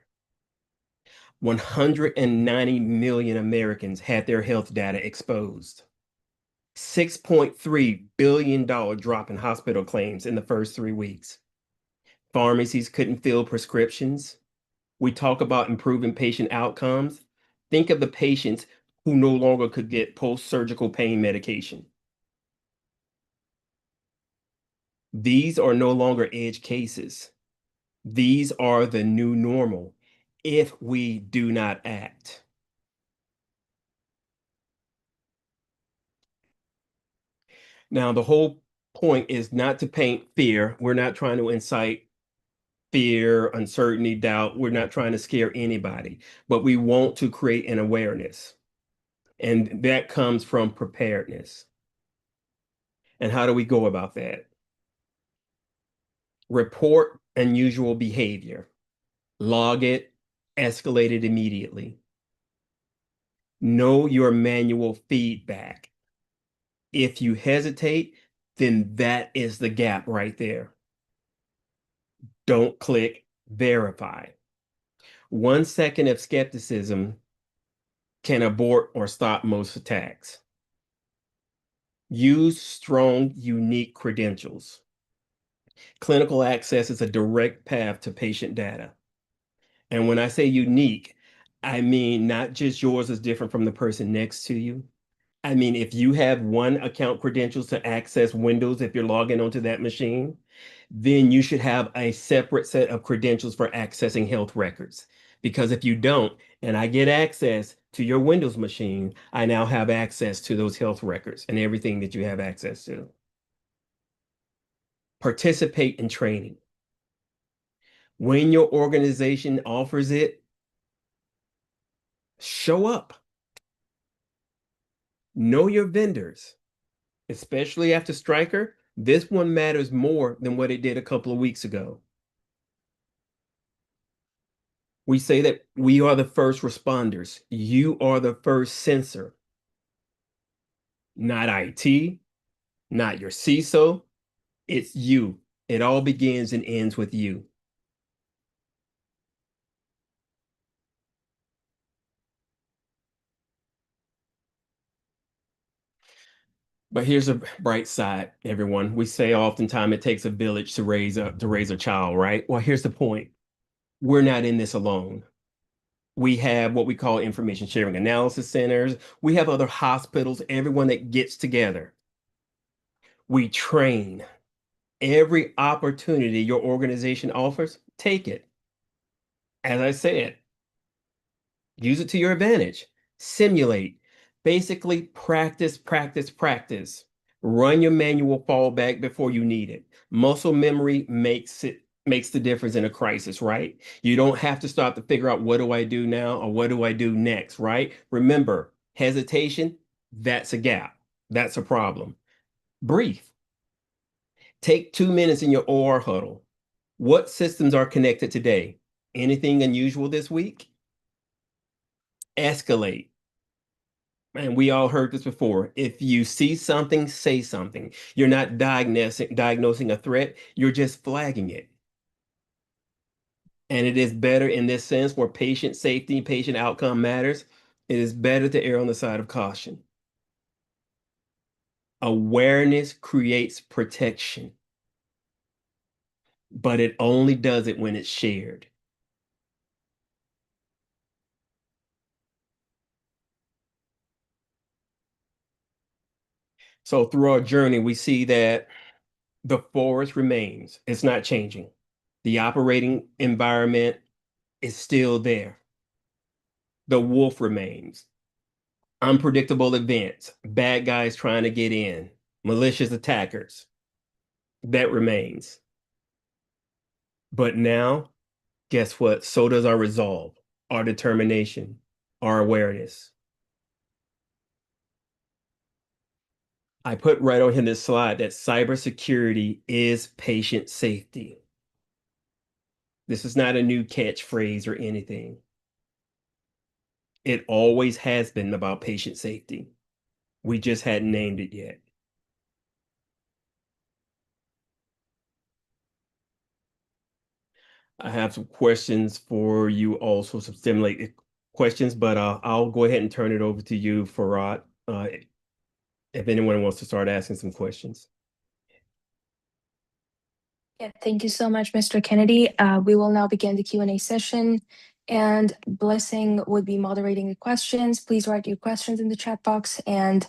190 million Americans had their health data exposed. $6.3 billion drop in hospital claims in the first 3 weeks. Pharmacies couldn't fill prescriptions. We talk about improving patient outcomes. Think of the patients who no longer could get post-surgical pain medication. These are no longer edge cases. These are the new normal if we do not act. Now, the whole point is not to paint fear. We're not trying to incite fear, uncertainty, doubt. We're not trying to scare anybody, but we want to create an awareness. And that comes from preparedness. And how do we go about that? Report unusual behavior. Log it, escalate it immediately. Know your manual feedback. If you hesitate, then that is the gap right there. Don't click verify. 1 second of skepticism can abort or stop most attacks. Use strong, unique credentials. Clinical access is a direct path to patient data. And when I say unique, I mean not just yours is different from the person next to you. I mean, if you have one account credentials to access Windows, if you're logging onto that machine, then you should have a separate set of credentials for accessing health records. Because if you don't, and I get access to your Windows machine, I now have access to those health records and everything that you have access to. Participate in training. When your organization offers it, show up. Know your vendors, especially after Stryker. This one matters more than what it did a couple of weeks ago. We say that we are the first responders. You are the first sensor. Not IT, not your CISO. It's you. It all begins and ends with you. But here's a bright side, everyone. We say oftentimes it takes a village to raise a child, right? Well, here's the point. We're not in this alone. We have what we call information sharing analysis centers. We have other hospitals, everyone that gets together. We train. Every opportunity your organization offers, take it. As I said, use it to your advantage. Simulate. Basically, practice, practice, practice. Run your manual fallback before you need it. Muscle memory makes the difference in a crisis, right? You don't have to stop to figure out what do I do now or what do I do next, right? Remember, hesitation, that's a gap. That's a problem. Breathe. Take 2 minutes in your OR huddle. What systems are connected today? Anything unusual this week? Escalate. And we all heard this before. If you see something, say something. You're not diagnosing a threat, you're just flagging it. And it is better in this sense where patient safety, patient outcome matters. It is better to err on the side of caution. Awareness creates protection, but it only does it when it's shared. So through our journey, we see that the forest remains. It's not changing. The operating environment is still there. The wolf remains. Unpredictable events, bad guys trying to get in, malicious attackers, that remains. But now, guess what? So does our resolve, our determination, our awareness. I put right on here this slide that cybersecurity is patient safety. This is not a new catchphrase or anything. It always has been about patient safety. We just hadn't named it yet. I have some questions for you also, some stimulated questions, but I'll go ahead and turn it over to you, Farad, if anyone wants to start asking some questions. Yeah, thank you so much, Mr. Kennedy. We will now begin the Q&A session, and Blessing would be moderating the questions. Please write your questions in the chat box and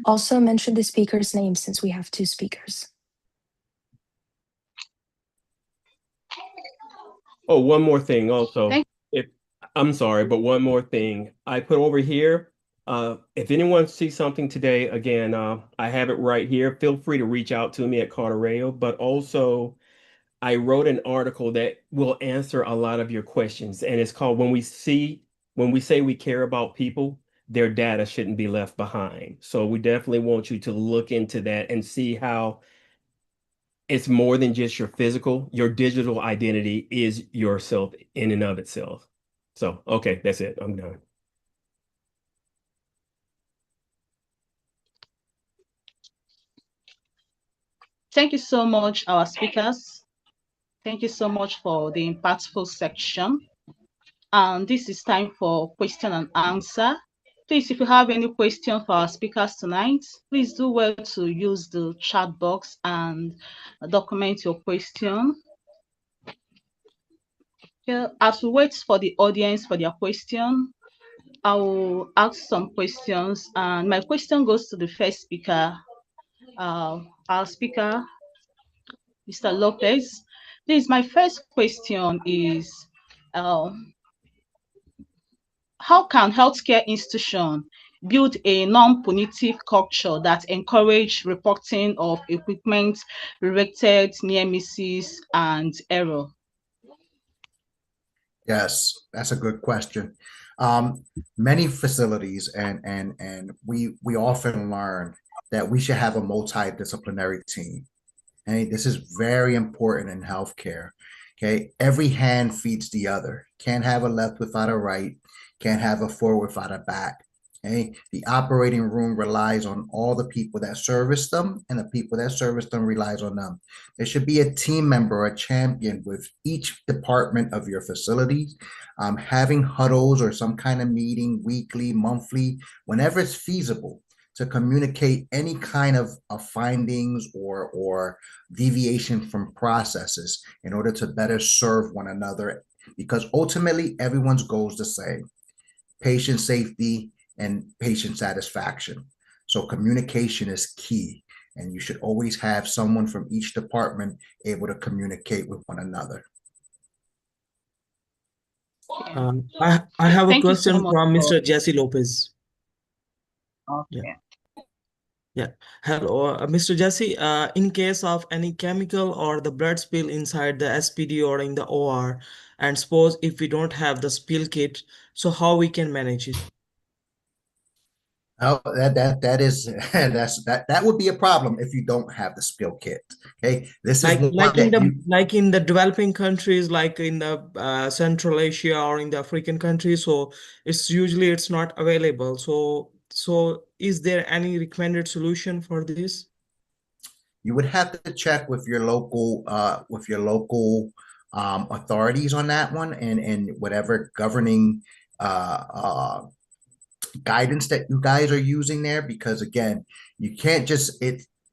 also mention the speaker's name since we have two speakers. Oh, one more thing also. I'm sorry, but one more thing. I put over here, if anyone sees something today, again, I have it right here. Feel free to reach out to me at Cartereo, but also I wrote an article that will answer a lot of your questions, and it's called when we say we care about people, their data shouldn't be left behind. So we definitely want you to look into that and see how it's more than just your physical, your digital identity is yourself in and of itself. So, okay, that's it. I'm done. Thank you so much, our speakers. Thank you so much for the impactful section. And this is time for question and answer. Please, if you have any question for our speakers tonight, please do well to use the chat box and document your question. Yeah, as we wait for the audience for their question, I will ask some questions, and my question goes to the first speaker, our speaker, Mr. Lopez. Please, my first question is, how can healthcare institutions build a non-punitive culture that encourage reporting of equipment-related near misses and error? Yes, that's a good question. Many facilities and we often learn that we should have a multidisciplinary team. And this is very important in healthcare. Okay, every hand feeds the other. Can't have a left without a right. Can't have a forward without a back. Okay, the operating room relies on all the people that service them, and the people that service them relies on them. There should be a team member, a champion with each department of your facilities, having huddles or some kind of meeting weekly, monthly, whenever it's feasible, to communicate any kind of findings or deviation from processes in order to better serve one another, because ultimately everyone's goal is the same: patient safety and patient satisfaction. So communication is key, and you should always have someone from each department able to communicate with one another. I have a Thank you so question much from for- Mr. Jessie Lopez. Okay. Yeah. Hello, Mr. Jessie. In case of any chemical or the blood spill inside the SPD or in the OR, and suppose if we don't have the spill kit, so how we can manage it? Oh, that would be a problem if you don't have the spill kit. Okay, this is one like in the developing countries, like in the Central Asia or in the African countries. So it's not available. So is there any recommended solution for this? You would have to check with your local authorities on that one, and whatever governing guidance that you guys are using there, because again, you can't just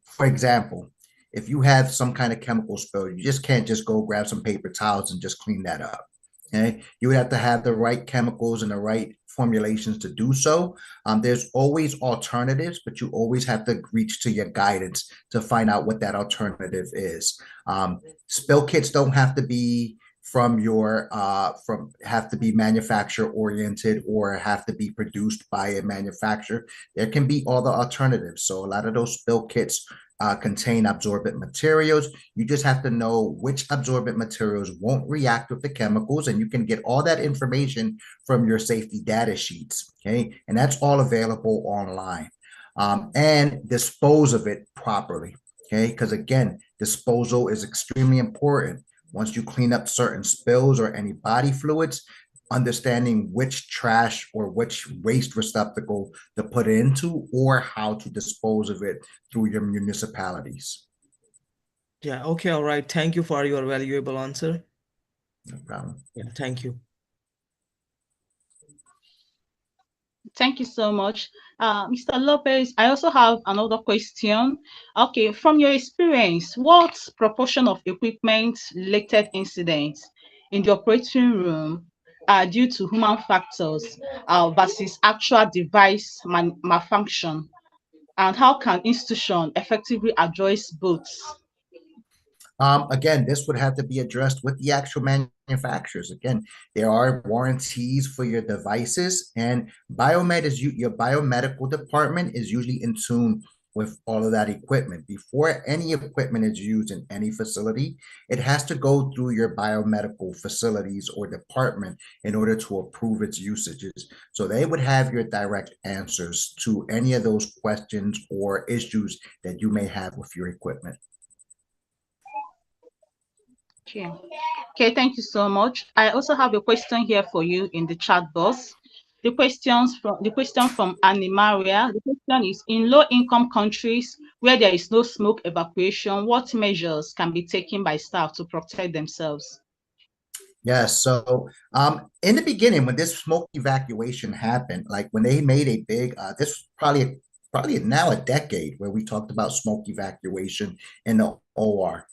for example, if you have some kind of chemical spill, you just can't just go grab some paper towels and just clean that up. Okay, you would have to have the right chemicals and the right formulations to do so. There's always alternatives, but you always have to reach to your guidance to find out what that alternative is. Spill kits don't have to be have to be manufacturer oriented or have to be produced by a manufacturer. There can be all the alternatives. So a lot of those spill kits contain absorbent materials. You just have to know which absorbent materials won't react with the chemicals, and you can get all that information from your safety data sheets. Okay, and that's all available online. And dispose of it properly. Okay, because again, disposal is extremely important. Once you clean up certain spills or any body fluids, understanding which trash or which waste receptacle to put into or how to dispose of it through your municipalities. Yeah, okay, all right. Thank you for your valuable answer. No problem. Yeah, thank you. Thank you so much. Mr. Lopez, I also have another question. Okay, from your experience, what proportion of equipment-related incidents in the operating room are due to human factors versus actual device malfunction? And how can institution effectively address both? Again, this would have to be addressed with the actual manufacturers. Again, there are warranties for your devices, and your biomedical department is usually in tune with all of that equipment. Before any equipment is used in any facility, it has to go through your biomedical facilities or department in order to approve its usages. So they would have your direct answers to any of those questions or issues that you may have with your equipment. Okay. Okay, thank you so much. I also have a question here for you in the chat box. The question from Annie Maria. The question is: in low-income countries where there is no smoke evacuation, what measures can be taken by staff to protect themselves? Yes. So in the beginning, when this smoke evacuation happened, like when they made a big, this was probably now a decade where we talked about smoke evacuation in the OR.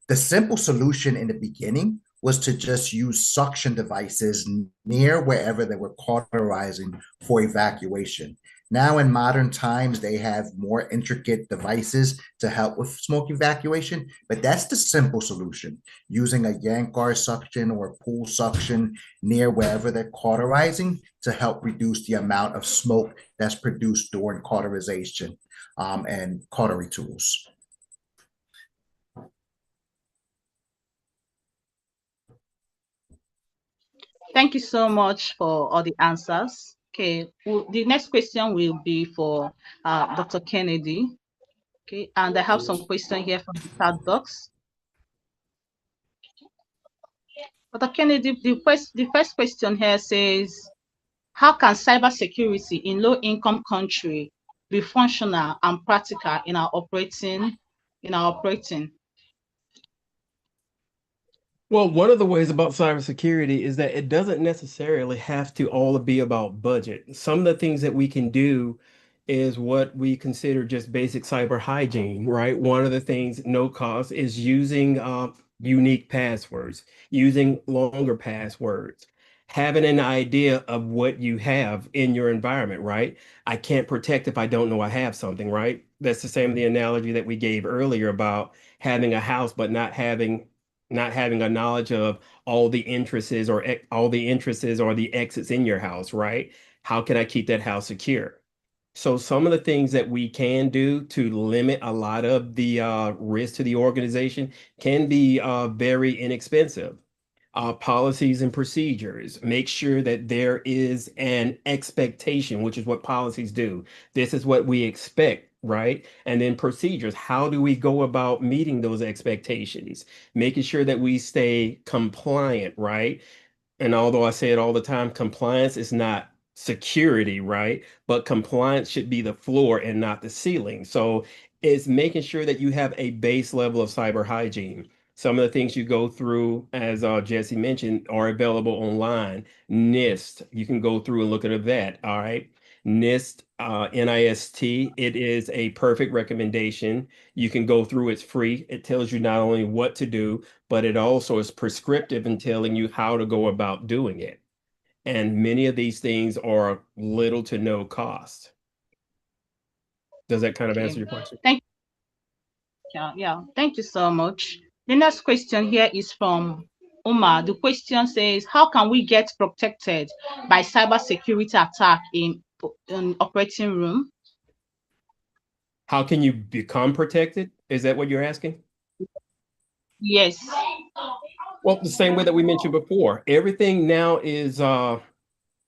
The simple solution in the beginning was to just use suction devices near wherever they were cauterizing for evacuation. Now, in modern times, they have more intricate devices to help with smoke evacuation, but that's the simple solution, using a Yankar suction or pool suction near wherever they're cauterizing to help reduce the amount of smoke that's produced during cauterization and cautery tools. Thank you so much for all the answers. Okay, the next question will be for Dr. Kennedy. Okay, and I have some question here from the chat box. Dr. Kennedy, the first question here says, how can cybersecurity in low-income country be functional and practical in our operating? Well, one of the ways about cybersecurity is that it doesn't necessarily have to all be about budget. Some of the things that we can do is what we consider just basic cyber hygiene, right? One of the things, no cost, is using unique passwords, using longer passwords, having an idea of what you have in your environment, right? I can't protect if I don't know I have something, right? That's the same the analogy that we gave earlier about having a house but not having a knowledge of all the entrances or the exits in your house, right? How can I keep that house secure? So some of the things that we can do to limit a lot of the risk to the organization can be very inexpensive. Policies and procedures. Make sure that there is an expectation, which is what policies do. This is what we expect, right? And then procedures. How do we go about meeting those expectations? Making sure that we stay compliant, right? And although I say it all the time, compliance is not security, right? But compliance should be the floor and not the ceiling. So it's making sure that you have a base level of cyber hygiene. Some of the things you go through, as Jessie mentioned, are available online. NIST, you can go through and look at that. All right. NIST, NIST, it is a perfect recommendation. You can go through, it's free. It tells you not only what to do, but it also is prescriptive in telling you how to go about doing it. And many of these things are little to no cost. Does that kind of answer your question? Thank you. Yeah, thank you so much. The next question here is from Omar. The question says, how can we get protected by cybersecurity attack in operating room? How can you become protected? Is that what you're asking? Yes. Well, the same way that we mentioned before, everything now is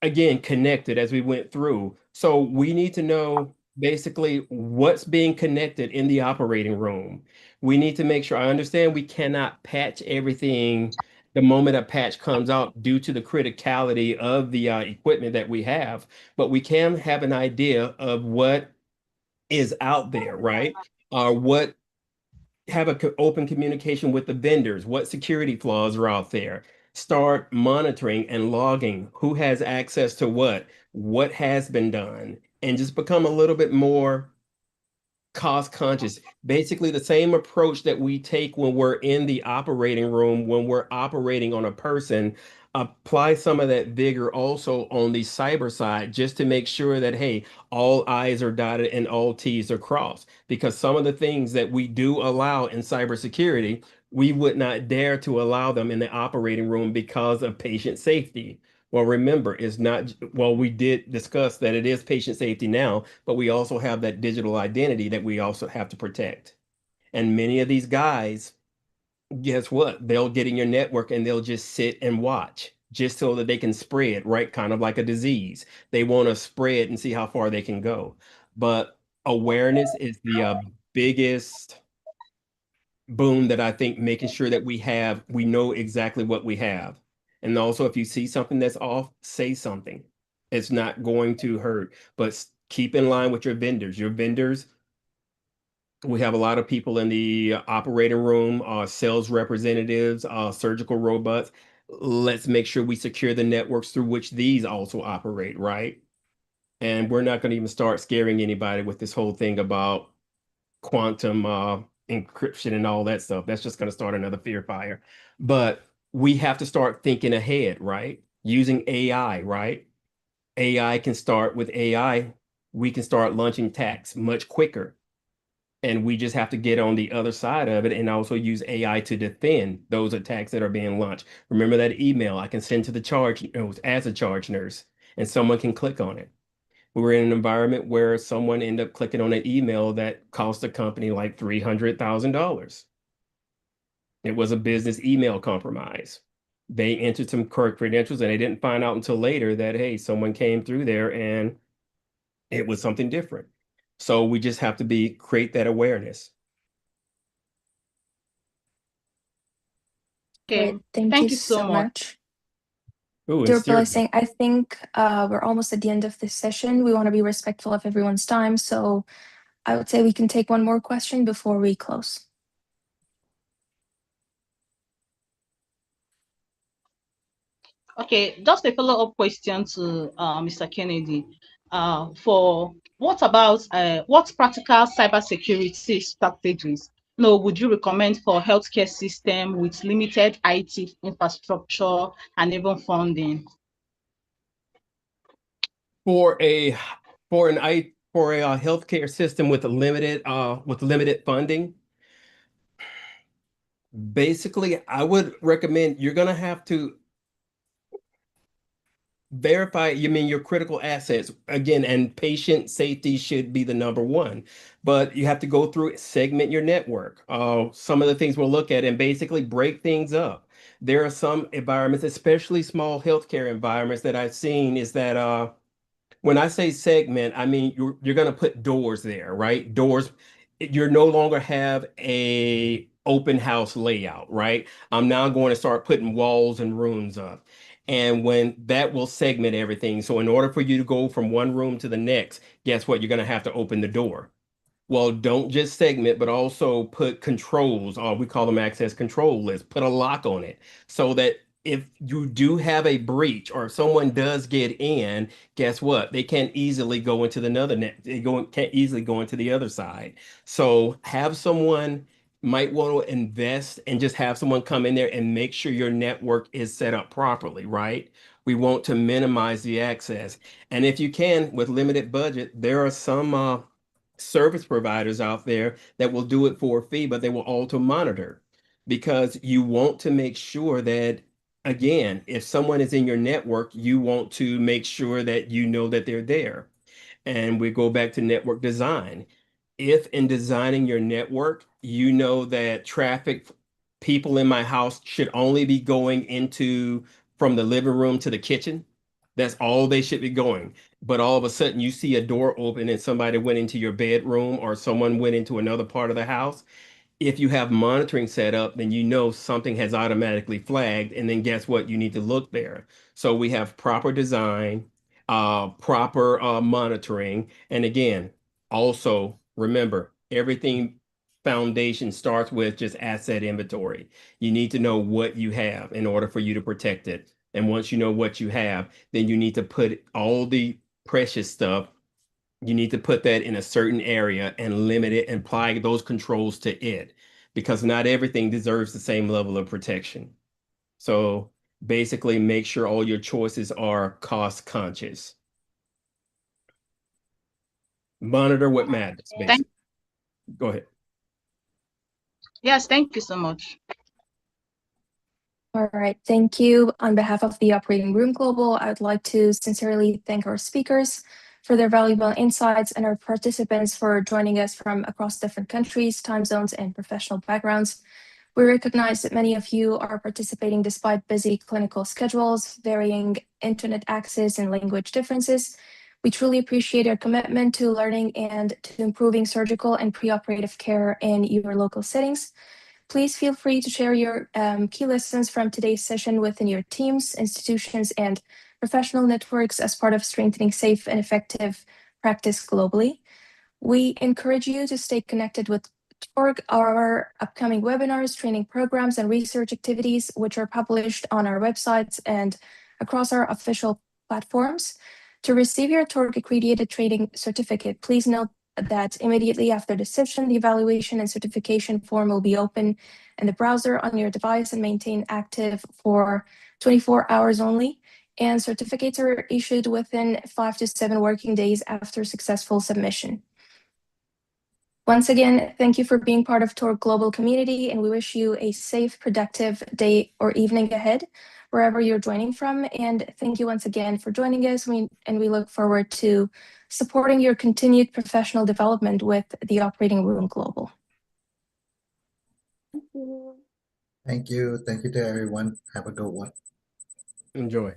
again connected as we went through. So we need to know basically what's being connected in the operating room. We need to make sure, I understand we cannot patch everything the moment a patch comes out due to the criticality of the equipment that we have, but we can have an idea of what is out there, right? What have open communication with the vendors. What security flaws are out there? Start monitoring and logging who has access to what has been done, and just become a little bit more cost conscious. Basically, the same approach that we take when we're in the operating room, when we're operating on a person, apply some of that vigor also on the cyber side, just to make sure that, hey, all I's are dotted and all T's are crossed. Because some of the things that we do allow in cybersecurity, we would not dare to allow them in the operating room because of patient safety. Well, remember, it's not, well, we did discuss that it is patient safety now, but we also have that digital identity that we also have to protect. And many of these guys, guess what? They'll get in your network and they'll just sit and watch just so that they can spread, right? Kind of like a disease. They want to spread and see how far they can go. But awareness is the biggest boom that I think, making sure that we know exactly what we have. And also, if you see something that's off, say something. It's not going to hurt, but keep in line with your vendors. Your vendors, we have a lot of people in the operating room, sales representatives, surgical robots. Let's make sure we secure the networks through which these also operate, right? And we're not going to even start scaring anybody with this whole thing about quantum encryption and all that stuff. That's just going to start another fear fire. But we have to start thinking ahead, right? Using AI, right? AI can start with AI. We can start launching attacks much quicker. And we just have to get on the other side of it and also use AI to defend those attacks that are being launched. Remember that email I can send to the charge as a charge nurse, and someone can click on it. We were in an environment where someone ended up clicking on an email that cost the company like $300,000. It was a business email compromise. They entered some correct credentials and they didn't find out until later that, hey, someone came through there and it was something different. So we just have to create that awareness. Okay, Great. Thank thank you you so so much. much. Ooh, Dear and steer- Blessing, I think we're almost at the end of this session. We want to be respectful of everyone's time, so I would say we can take one more question before we close. Okay, just a follow-up question to Mr. Kennedy. For what about what practical cybersecurity strategies would you recommend for healthcare system with limited IT infrastructure and even funding? for a healthcare system with limited funding, basically, I would recommend you're gonna have to verify, you mean your critical assets again, and patient safety should be the number one, but you have to go through, segment your network. Some of the things we'll look at and basically break things up. There are some environments, especially small healthcare environments, that I've seen is that when I say segment, I mean you're going to put doors there, right? Doors. You're no longer have a open house layout, right? I'm now going to start putting walls and rooms up. And when that will segment everything. So in order for you to go from one room to the next, guess what? You're going to have to open the door. Well, don't just segment, but also put controls, or we call them access control lists. Put a lock on it so that if you do have a breach or if someone does get in, guess what? They can't easily go into another net. Can't easily go into the other side. So have someone might want to invest and just have someone come in there and make sure your network is set up properly, right? We want to minimize the access. And if you can, with limited budget, there are some service providers out there that will do it for a fee, but they will auto monitor, because you want to make sure that, again, if someone is in your network, you want to make sure that you know that they're there. And we go back to network design. If in designing your network, you know that people in my house should only be going into from the living room to the kitchen, that's all they should be going. But all of a sudden you see a door open and somebody went into your bedroom or someone went into another part of the house. If you have monitoring set up, then you know something has automatically flagged, and then guess what? You need to look there. So we have proper design, proper monitoring, and again, also remember everything foundation starts with just asset inventory. You need to know what you have in order for you to protect it. And once you know what you have, then you need to put all the precious stuff, you need to put that in a certain area and limit it and apply those controls to it, because not everything deserves the same level of protection. So basically make sure all your choices are cost conscious. Monitor what matters, basically. Go ahead. Yes, thank you so much. All right, thank you. On behalf of the Operating Room Global, I would like to sincerely thank our speakers for their valuable insights and our participants for joining us from across different countries, time zones, and professional backgrounds. We recognize that many of you are participating despite busy clinical schedules, varying internet access, and language differences. We truly appreciate your commitment to learning and to improving surgical and preoperative care in your local settings. Please feel free to share your key lessons from today's session within your teams, institutions, and professional networks as part of strengthening safe and effective practice globally. We encourage you to stay connected with TORG, our upcoming webinars, training programs, and research activities, which are published on our websites and across our official platforms. To receive your TORG accredited training certificate, please note that immediately after the session, the evaluation and certification form will be open in the browser on your device and maintain active for 24 hours only. And certificates are issued within 5 to 7 working days after successful submission. Once again, thank you for being part of TORG Global community, and we wish you a safe, productive day or evening ahead, wherever you're joining from. And thank you once again for joining us, and we look forward to supporting your continued professional development with the Operating Room Global. Thank you. Thank you to everyone. Have a good one. Enjoy.